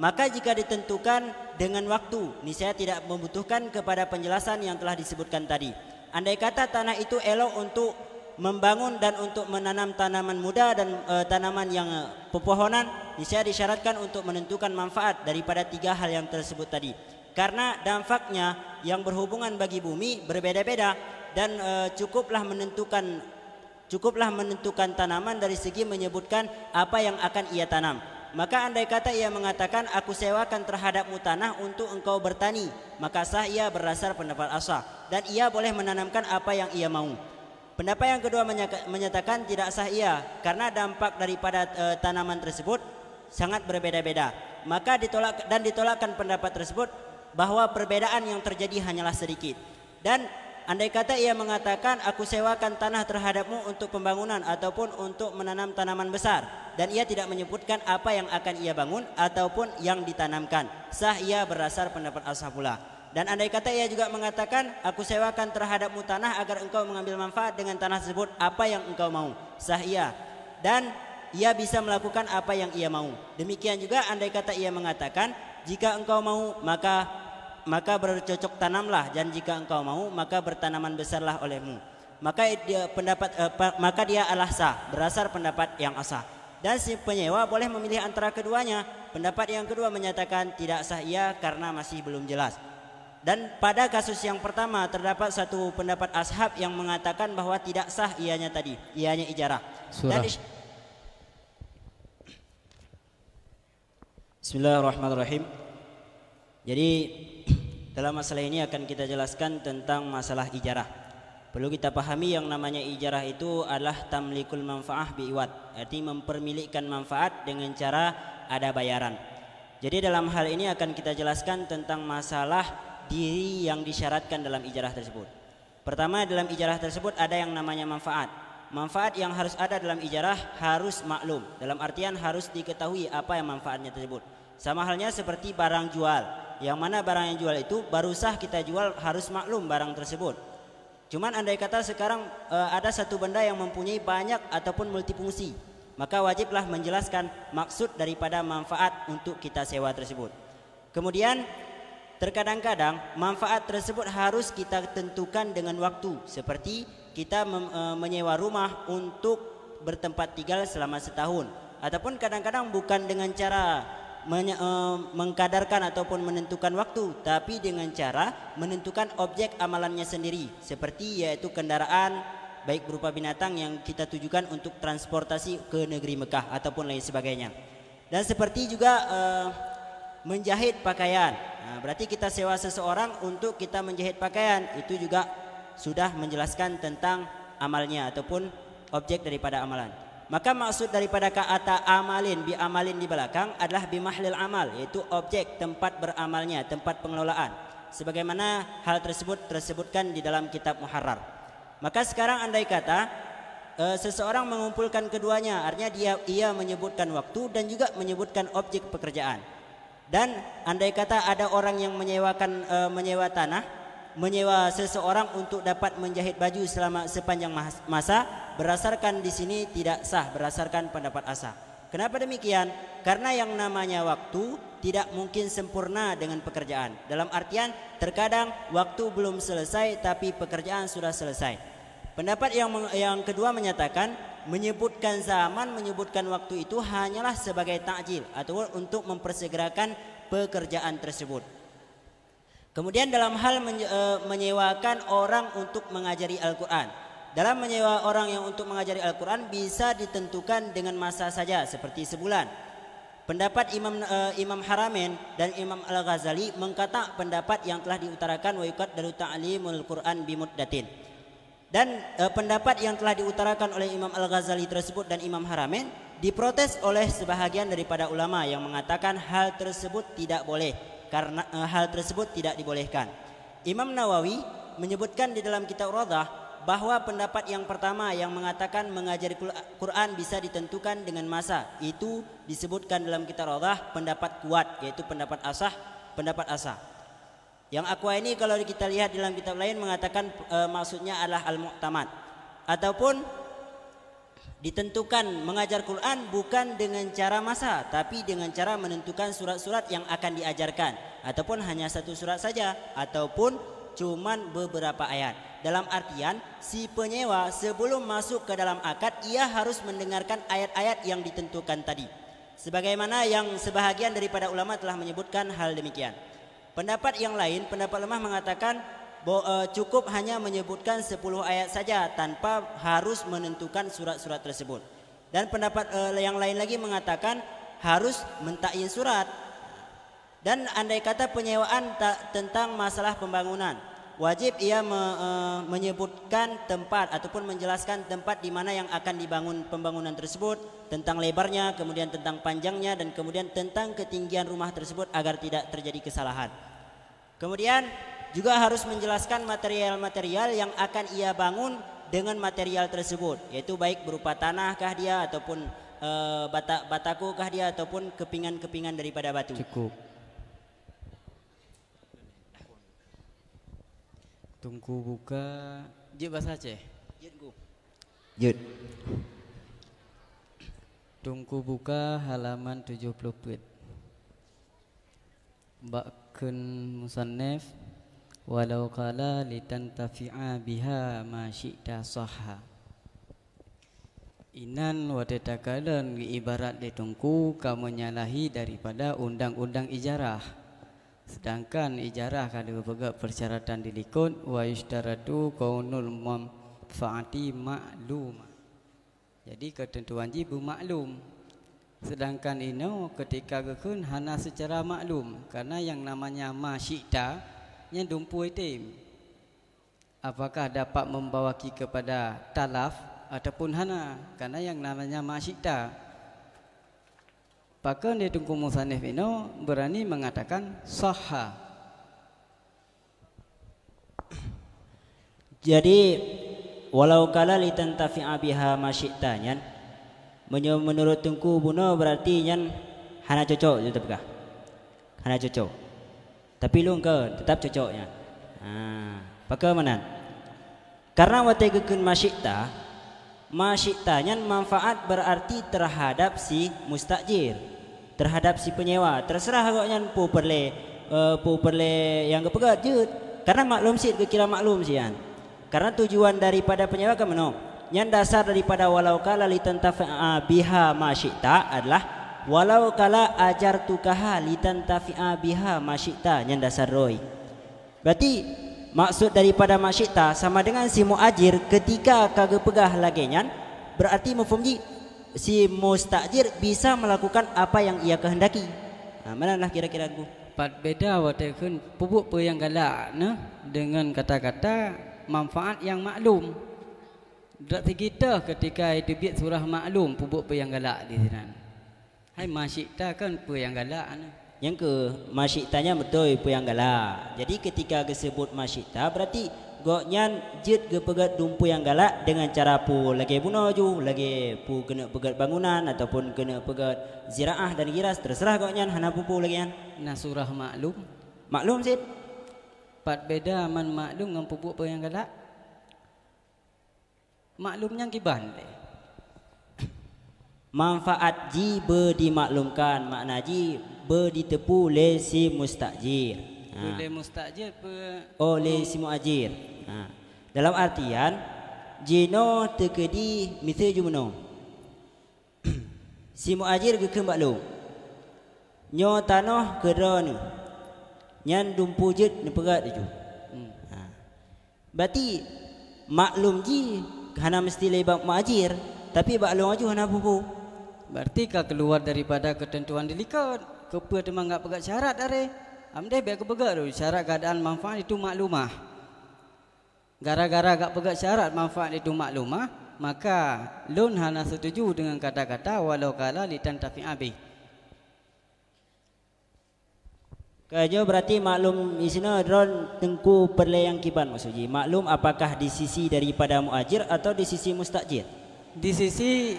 Maka jika ditentukan dengan waktu, niscaya tidak membutuhkan kepada penjelasan yang telah disebutkan tadi. Andai kata tanah itu elok untuk membangun dan untuk menanam tanaman muda dan tanaman yang pepohonan, niscaya disyaratkan untuk menentukan manfaat daripada 3 hal yang tersebut tadi. Karena dampaknya yang berhubungan bagi bumi berbeda-beda dan cukuplah menentukan tanaman dari segi menyebutkan apa yang akan ia tanam. Maka andai kata ia mengatakan aku sewakan terhadapmu tanah untuk engkau bertani, maka sah ia berdasar pendapat Ashab dan ia boleh menanamkan apa yang ia mau. Pendapat yang kedua menyatakan tidak sah ia karena dampak daripada tanaman tersebut sangat berbeda-beda. Maka ditolakkan pendapat tersebut bahwa perbedaan yang terjadi hanyalah sedikit. Dan andai kata ia mengatakan aku sewakan tanah terhadapmu untuk pembangunan ataupun untuk menanam tanaman besar dan ia tidak menyebutkan apa yang akan ia bangun ataupun yang ditanamkan, sah ia berdasar pendapat Ashab pula. Dan andai kata ia juga mengatakan aku sewakan terhadapmu tanah agar engkau mengambil manfaat dengan tanah tersebut apa yang engkau mau, sah ia dan ia bisa melakukan apa yang ia mau. Demikian juga andai kata ia mengatakan jika engkau mau maka bercocok tanamlah dan jika engkau mau maka bertanaman besarlah olehmu, maka dia adalah sah berdasar pendapat yang asah. Dan si penyewa boleh memilih antara keduanya. Pendapat yang kedua menyatakan tidak sah ia karena masih belum jelas. Dan pada kasus yang pertama terdapat satu pendapat ashab yang mengatakan bahwa tidak sah ianya ijarah. Bismillahirrahmanirrahim. Jadi dalam masalah ini akan kita jelaskan tentang masalah ijarah. Perlu kita pahami yang namanya ijarah itu adalah tamlikul manfaah biiwat, artinya mempermilikkan manfaat dengan cara ada bayaran. Jadi dalam hal ini akan kita jelaskan tentang masalah diri yang disyaratkan dalam ijarah tersebut. Pertama, dalam ijarah tersebut ada yang namanya manfaat. Manfaat yang harus ada dalam ijarah harus maklum, dalam artian harus diketahui apa yang manfaatnya tersebut. Sama halnya seperti barang jual, yang mana barang yang jual itu baru sah kita jual harus maklum barang tersebut. Cuman andai kata sekarang ada satu benda yang mempunyai banyak ataupun multifungsi, maka wajiblah menjelaskan maksud daripada manfaat untuk kita sewa tersebut. Kemudian terkadang-kadang manfaat tersebut harus kita tentukan dengan waktu, seperti kita menyewa rumah untuk bertempat tinggal selama setahun, ataupun kadang-kadang bukan dengan cara mengkadarkan ataupun menentukan waktu, tapi dengan cara menentukan objek amalannya sendiri, seperti yaitu kendaraan baik berupa binatang yang kita tujukan untuk transportasi ke negeri Mekah ataupun lain sebagainya. Dan seperti juga menjahit pakaian. Nah, berarti kita sewa seseorang untuk kita menjahit pakaian, itu juga sudah menjelaskan tentang amalnya ataupun objek daripada amalan. Maka maksud daripada kata amalin bi amalin di belakang adalah bimahlil amal, yaitu objek tempat beramalnya, tempat pengelolaan, sebagaimana hal tersebut tersebutkan di dalam kitab Muharrar. Maka sekarang andai kata seseorang mengumpulkan keduanya, artinya ia menyebutkan waktu dan juga menyebutkan objek pekerjaan. Dan andai kata ada orang yang menyewa tanah, menyewa seseorang untuk dapat menjahit baju selama sepanjang masa, berdasarkan di sini tidak sah berdasarkan pendapat Asa. Kenapa demikian? Karena yang namanya waktu tidak mungkin sempurna dengan pekerjaan. Dalam artian terkadang waktu belum selesai tapi pekerjaan sudah selesai. Pendapat yang kedua menyatakan menyebutkan zaman, menyebutkan waktu itu hanyalah sebagai ta'jil atau untuk mempersegerakan pekerjaan tersebut. Kemudian dalam hal menyewakan orang untuk mengajari Al-Quran, dalam menyewa orang yang untuk mengajari Al-Quran bisa ditentukan dengan masa saja, seperti sebulan. Pendapat Imam Haramain dan Imam Al-Ghazali mengkata pendapat yang telah diutarakan wa yuqaddaru ta'limul Quran bimuddatin. Dan pendapat yang telah diutarakan oleh Imam Al-Ghazali tersebut dan Imam Haramain diprotes oleh sebahagian daripada ulama yang mengatakan hal tersebut tidak boleh, karena hal tersebut tidak dibolehkan. Imam Nawawi menyebutkan di dalam kitab Radah bahwa pendapat yang pertama yang mengatakan mengajari Quran bisa ditentukan dengan masa, itu disebutkan dalam kitab Radah pendapat kuat, yaitu pendapat Asah. Yang Aqwa ini kalau kita lihat dalam kitab lain mengatakan maksudnya adalah al-mu'tamad, ataupun ditentukan mengajar Quran bukan dengan cara masa, tapi dengan cara menentukan surat-surat yang akan diajarkan, ataupun hanya satu surat saja, ataupun cuman beberapa ayat. Dalam artian si penyewa sebelum masuk ke dalam akad ia harus mendengarkan ayat-ayat yang ditentukan tadi, sebagaimana yang sebahagian daripada ulama telah menyebutkan hal demikian. Pendapat yang lain, pendapat lemah mengatakan cukup hanya menyebutkan 10 ayat saja tanpa harus menentukan surat-surat tersebut. Dan pendapat yang lain lagi mengatakan harus mentakyin surat. Dan andai kata penyewaan tentang masalah pembangunan, wajib ia menyebutkan tempat ataupun menjelaskan tempat di mana yang akan dibangun pembangunan tersebut, tentang lebarnya, kemudian tentang panjangnya, dan kemudian tentang ketinggian rumah tersebut agar tidak terjadi kesalahan. Kemudian juga harus menjelaskan material-material yang akan ia bangun dengan material tersebut, yaitu baik berupa tanah kah dia, ataupun bataku kah dia, ataupun kepingan-kepingan daripada batu. Cukup. Tungku buka Jid bahasa Aceh. Jid. Tungku buka halaman 70 puit. Bakun musannif walau qala litantafi'a biha ma syi'ta sahha. Inan wadetakalan ibarat ditungku kamu nyalahi daripada undang-undang ijarah. Sedangkan ijarah kada berpegang persyaratan dilikut wa yustaratu kaunul manfaati ma'lum. Jadi ketentuan jibu maklum. Sedangkan ini ketika gekun hana secara maklum, karena yang namanya masyikta yang dumpu itim. Apakah dapat membawaki kepada talaf ataupun hana, karena yang namanya masyikta. Maka dia tunggu musanif ini berani mengatakan sahha. Jadi walau kala litantafi'a biha masyiktanya, menurut Tungku Buno berarti nyan hana cocok je tepegah. Hana cocok. Tapi lu ke tetap cocoknya. Pakai mana? Karena watai gekun masyikta, masyiktanya manfaat berarti terhadap si mustajir, terhadap si penyewa. Terserah agaknya pu perle yang kepegat je. Karena maklum sih kira maklum sih kan. Karena tujuan daripada penyewa ke mana? Yang dasar daripada walau kala litantafi'a biha masyikta adalah walau kala ajartukaha litantafi'a biha masyikta, yang dasar roi. Berarti maksud daripada masyikta sama dengan si muajir ketika kagak pegah lagi nyan, berarti mafhum si mustajir bisa melakukan apa yang ia kehendaki. Manalah kira-kira aku. Pat beda watakun pupuk pe yang galak nah dengan kata-kata manfaat yang maklum. Berarti kita ketika itu biat surah maklum pupuk pe yang galak di sini. Hai masyikta kan pe yang galak nah. Yang ke masyiktanya betul pe yang galak. Jadi ketika disebut masyikta berarti goknyan jid ge pegat dumpu yang galak dengan cara pu lagi bunuh ju, lagi pu kena pegat bangunan ataupun kena pegat ziraah dan giras, terserah goknyan hana pupu lagi an. Nah surah maklum. Maklum sih. Pat beda man maklum dengan pupuk pe yang galak. Maklumnya kiban deh. Manfaat ji berdimaklumkan, makna ji berditepu oleh si mustajir. Oleh mustajir oleh si muajir. Dalam artian jino tekedi misal jumono. Si muajir ke maklum. Nyo tanah keron. Nyan dumpu jet nepegat ju. Berarti maklum ji hana mesti lebak muajir, tapi maklum aju hana pupu. Berarti kau keluar daripada ketentuan dilikat. Kepa memang enggak pegat syarat are. Amdeh biar kepegat tu syarat keadaan manfaat itu maklumah. Gara-gara enggak pegat syarat manfaat itu maklumah, maka lun hana setuju dengan kata-kata walau kala litantafi'a bih. Kajo berarti maklum di sini dron tengku perle yang kiban maksudnya. Maklum apakah di sisi daripada muajir atau di sisi mustajir? Di sisi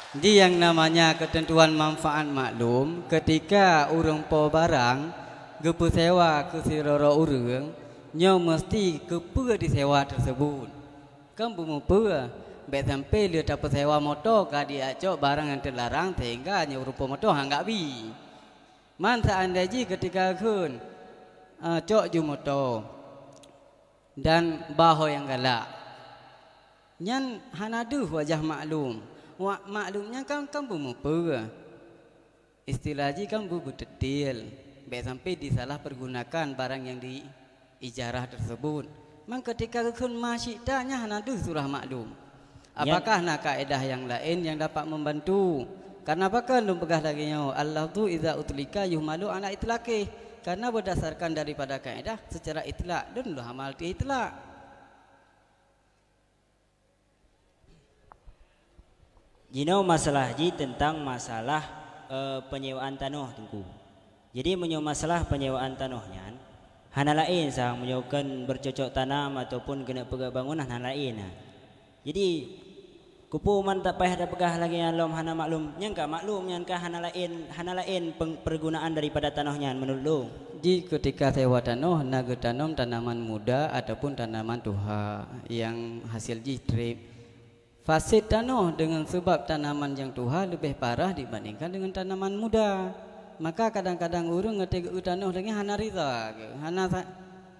di yang namanya ketentuan manfaat maklum, ketika urang po barang gepu sewa ke siroro urang, nyo mesti kepe disewa tersebut. Kan bumupe bet sampai dia dapat sewa motor ka dia cok barang yang terlarang sehingga nyo rupa motor enggak bi. Man seandainya ketika kun cok ju motor dan baho yang galak, nyan hanaduh wajah maklum. Maklumnya kan bumupe. Istilah ji kan betetil. Baik sampai disalah pergunakan barang yang di ijarah tersebut. Man ketika kun masyiktanya hanaduh surah maklum. Apakah nak kaedah yang lain yang dapat membantu? Karena apakah belum pegah lagi nyawa Allah tu iza utlika yuhmalu ala itlaqih. Karena berdasarkan daripada kaedah secara itlaq dan lu amal ti itlaq. Jino masalah ji tentang masalah penyewaan tanah tunggu. Jadi masalah penyewaan tanahnya hana lain sang menyewakan bercocok tanam ataupun kena pegang bangunan hana lain. Jadi kupu man tak payah dah pegah lagi yang lom hana maklum. Yang ka maklum yang ka hana lain pergunaan daripada tanahnya menurut lu. Jadi ketika sewa tanah nak tanam tanaman muda ataupun tanaman tuha yang hasil jitrip. Fasid tanah dengan sebab tanaman yang tuha lebih parah dibandingkan dengan tanaman muda. Maka kadang-kadang orang ngerti tanah lagi hana riza ke.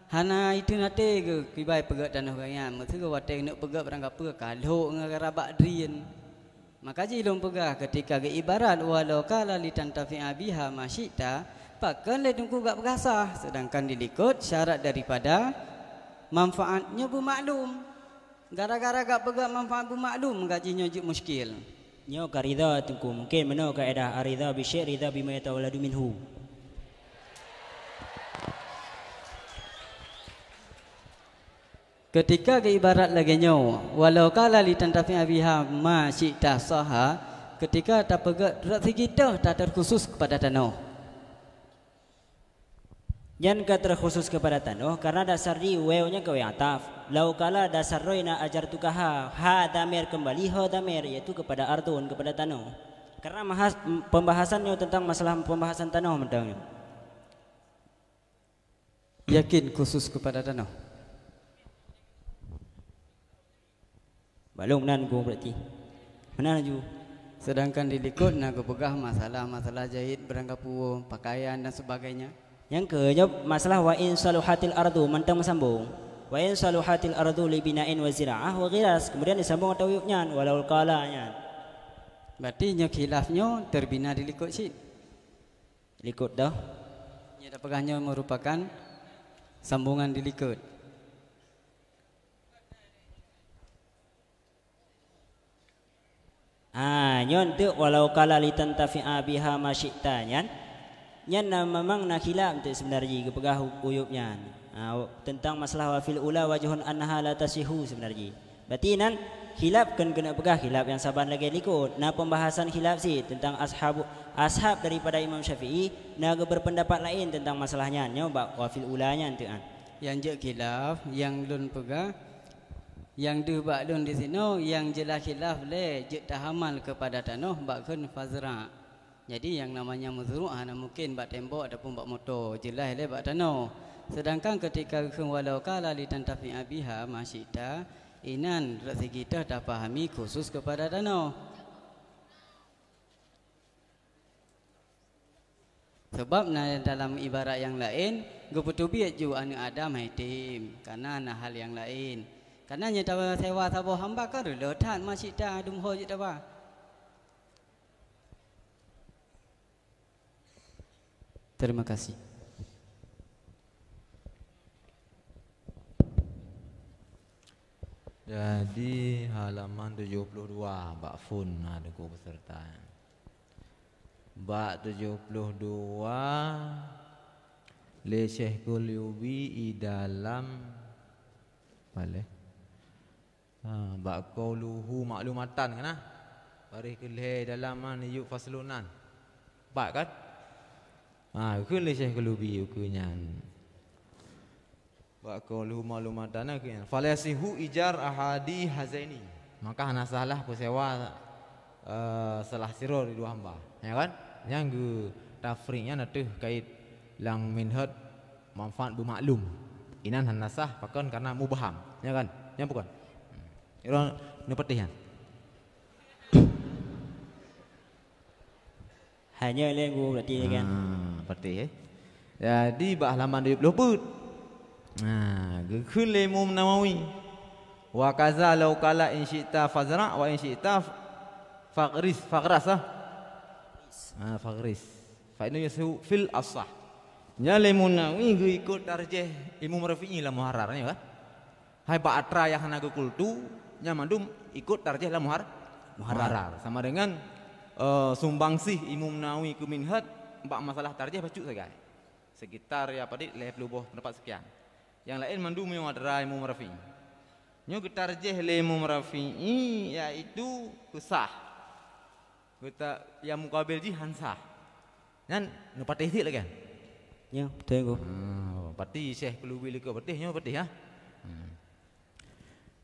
Hana itu nate ke kibai pegat tanah kaya. Mesti ke watek nak pegat barang apa kalau ngarabak drian. Maka jilum pegah ketika ke ibarat walau kala litantafi'a biha masyita, pakan le tunggu gak bergasah. Sedangkan dilikut syarat daripada manfaatnya bermaklum. Gara-gara gak pegat manfaat bermaklum gajinya juk muskil. nyo ka ridha tungku mungkin meno kaedah aridha bi syai' ridha bima yatawalladu minhu. Ketika ke ibarat lagi nyo walau kala li tantafi biha ma syi'ta saha, ketika tak pegat rasi kita tak terkhusus kepada tanah. Yan ka terkhusus kepada tanah karena dasar di wewnya ke ataf. Lau kala dasar roina ajar tukaha ha damir kembali ha damir yaitu kepada ardun kepada tanah. Karena pembahasannya tentang masalah pembahasan tanah mentang. Yakin khusus kepada tanah. Balung nan gua berarti. Mana ju? Sedangkan dilikut nak pegah masalah jahit beranggapu pakaian dan sebagainya. Yang ke jawab masalah wa in saluhatil ardu mentang sambung. Wa in saluhatil ardu li bina'in wa zira'ah wa ghiras. Kemudian disambung atau yuknya walau qalanya. Berarti nya khilafnya terbina dilikut sih. Likut dah. Nya pegahnya merupakan sambungan dilikut. Nyon tu walau kala li tantafi'a biha ma syi'ta nyan memang nak khilaf tu sebenarnya kepegah uyubnya tentang masalah wa fil ula wajhun annaha la tasihu sebenarnya. Berarti nan khilaf kan kena pegah khilaf yang saban lagi likut. Nah pembahasan khilaf sih tentang ashab daripada Imam Syafi'i nak berpendapat lain tentang masalahnya nyo wa fil ulanya tu an. Yang je khilaf yang lun pegah yang deh bak lun di sini yang jelas khilaf le je tahamal kepada tanah bak kun fazra. Jadi yang namanya muzru'ah mungkin bak tembok ataupun bak motor jelas le bak tanah. Sedangkan ketika kun walau kala li tantafi biha masyita inan rasa kita tak fahami khusus kepada tanah. Sebab dalam ibarat yang lain geputubiat ju anu adam haitim karena hal yang lain. Karena nyata sewa sabo hamba kan letan masih dah dumho je dah. Terima kasih. Jadi halaman 72 Mbak Fun ada ku peserta. Mbak 72 Le Syekh Qulubi dalam boleh Mbak qauluhu maklumatan kan baris kelih dalam niyu faslunan Mbak kan kun Le Syekh Qulubi ukunya Mbak qauluhu maklumatan kan falasihu ijar ahadi hazaini maka hana salah pesewa salah siror dua hamba ya kan yang gu tafriqnya natuh kait lang minhad manfaat bermaklum inan hanasah pakon karena mubaham ya kan ya bukan orang ni petihan hanya lengu berarti kan petih jadi bah halaman 20 gekun Imam Nawawi wa kaza law kala in syi'ta fazra wa in syi'ta faqris fa inna yasu fil asah nya Imam Nawawi ikut tarjih Imam Rafi'i la muharrar ya kan hai ba atra yang hana kultu nya mandum ikut tarjih la muharrar sama dengan sumbangsih Imam Nawawi ke minhad bak masalah tarjih bacu saja sekitar ya pada 50 pendapat sekian yang lain mandum yang atra Imam Rafi'i nyo tarjih Imam Rafi'i yaitu kusah kita yang mukabil jihan sah kan nu patih tik lagi kan ya betul go patih Syekh Qulubi liko patihnya patih ha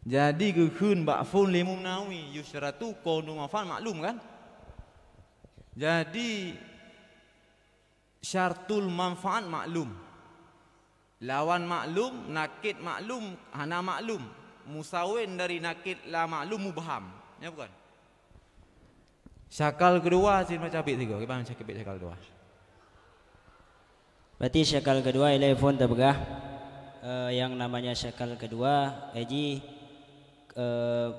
jadi gekun ba'fun Imam Nawawi yusyratu qaunu mafan maklum kan jadi syartul manfaat maklum lawan maklum nakid maklum hana maklum musawin dari nakid la maklum mubham ya bukan syakal kedua sin macam bit tiga kita macam bit syakal kedua berarti syakal kedua ialah phone tabgah yang namanya syakal kedua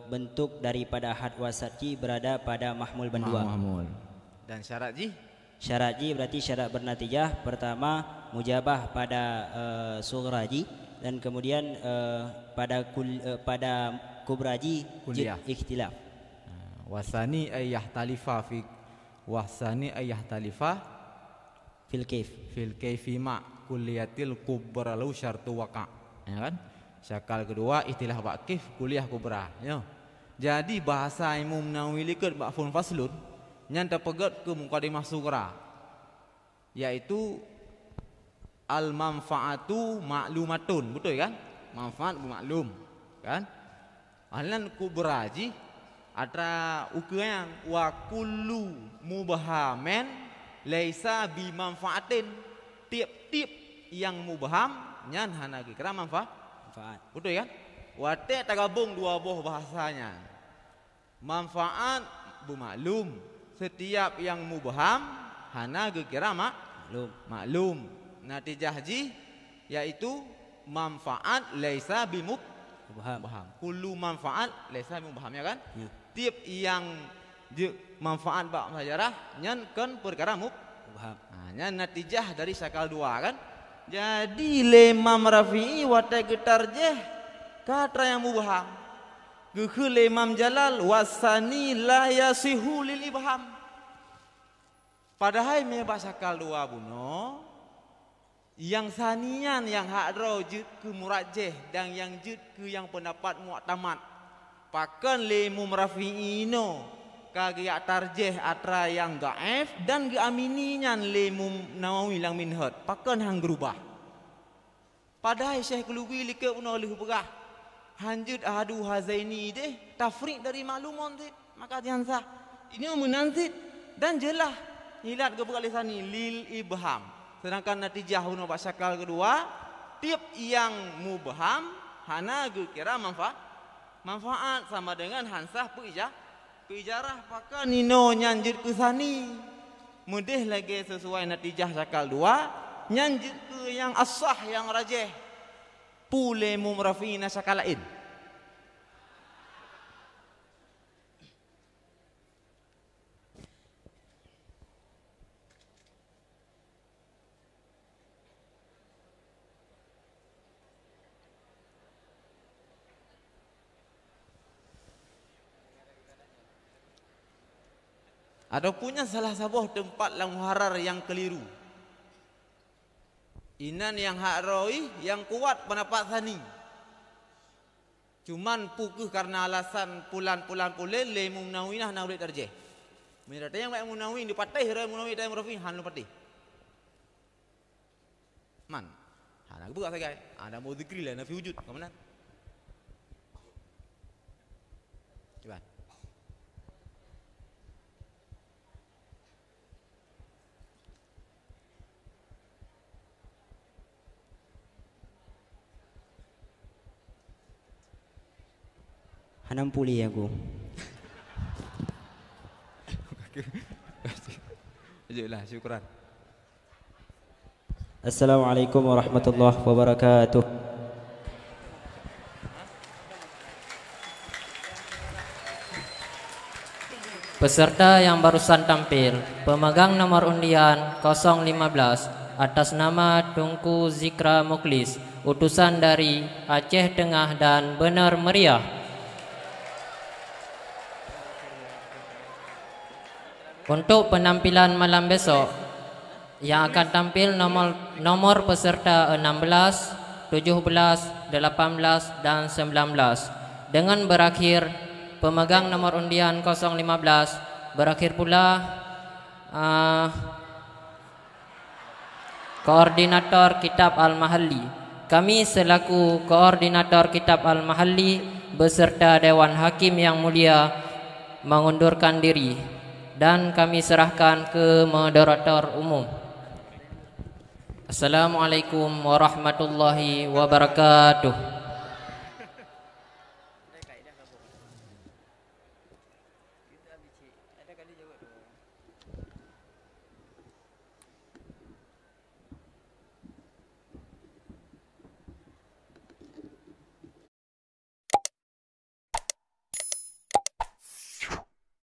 bentuk daripada had wasatji berada pada mahmul bandua dan syarat ji berarti syarat bernatijah pertama mujabah pada sughraji dan kemudian pada kubraji ikhtilaf wasani ayah talifa fi wasani ayah talifa fil kaif. fil kaifi ma kuliyatil kubra law syartu waqa, ya kan? Syakal kedua istilah waqif kuliah kubra, ya. Jadi bahasa Imam Nawawi liket ba'fun faslun nyan terpegat ke mukadimah sughra, yaitu al manfaatu ma'lumatun, betul kan? Manfaat maklum, kan? Alan kubra ji ada ukuran wa kullu mubahamen laisa bi manfaatin, tiap-tiap yang mubaham nyan hana kira manfaat, betul kan? Wate tergabung dua buah bahasanya, manfaat bu maklum, setiap yang mubaham hana kira maklum. Natijah ji yaitu manfaat laisa bi mubaham. Kullu manfaat laisa bi mubaham, ya kan? Ya. Tiap yang manfaat bak sejarah nyan kan perkara mubaham. Nah, nyan natijah dari sakal dua, kan? Jadi lemam rafi'i wate getar je katra yang mubaham. Gehe lemam jalal wasani la yasihu lil ibham. Padahal mebak sakal dua buno yang sanian yang hak ro jut ke murajeh dan yang jut ke yang pendapat mu'tamad. Pakan lemum rafi'ino kagak tarjeh atra yang gaif dan geamininya lemum Nawawi lang minhad. Pakan hang berubah. Padahal Syekh Kelugi like uno lih pegah. Hanjut ahadu hazaini deh tafriq dari maklumon deh. Maka jangan sah. Ini menansit dan jelas hilat ke beralisani lil ibham. Sedangkan natijah uno bak syakal kedua tiap yang mubham hana kira manfaat sama dengan hansah pijarah pakai nino nyanjut ke sani mudih lagi sesuai natijah syakal dua nyanjut ke yang asah yang rajih pule mumrafina syakal lain. Ada punya salah sebuah tempat lang muharar yang keliru. Inan yang hak roi yang kuat pendapat sani. Cuman pukuh karena alasan pulan-pulan lemum Nawawi nah boleh terjeh. Menurut yang baik Nawawi di patih re Nawawi dan Rafi han patih. Man. Ana buka sagai. Ada mau zikri lah nafi wujud. Kemana? Coba. Hanam puli aku. Ayolah, syukran. Assalamualaikum warahmatullahi wabarakatuh. Peserta yang barusan tampil, pemegang nomor undian 015 atas nama Tunku Zikra Muklis, utusan dari Aceh Tengah dan Benar Meriah. Untuk penampilan malam besok yang akan tampil nomor peserta 16, 17, 18 dan 19 dengan berakhir pemegang nomor undian 015 berakhir pula koordinator Kitab Al-Mahalli. Kami selaku koordinator Kitab Al-Mahalli beserta Dewan Hakim yang mulia mengundurkan diri dan kami serahkan ke moderator umum. Assalamualaikum warahmatullahi wabarakatuh.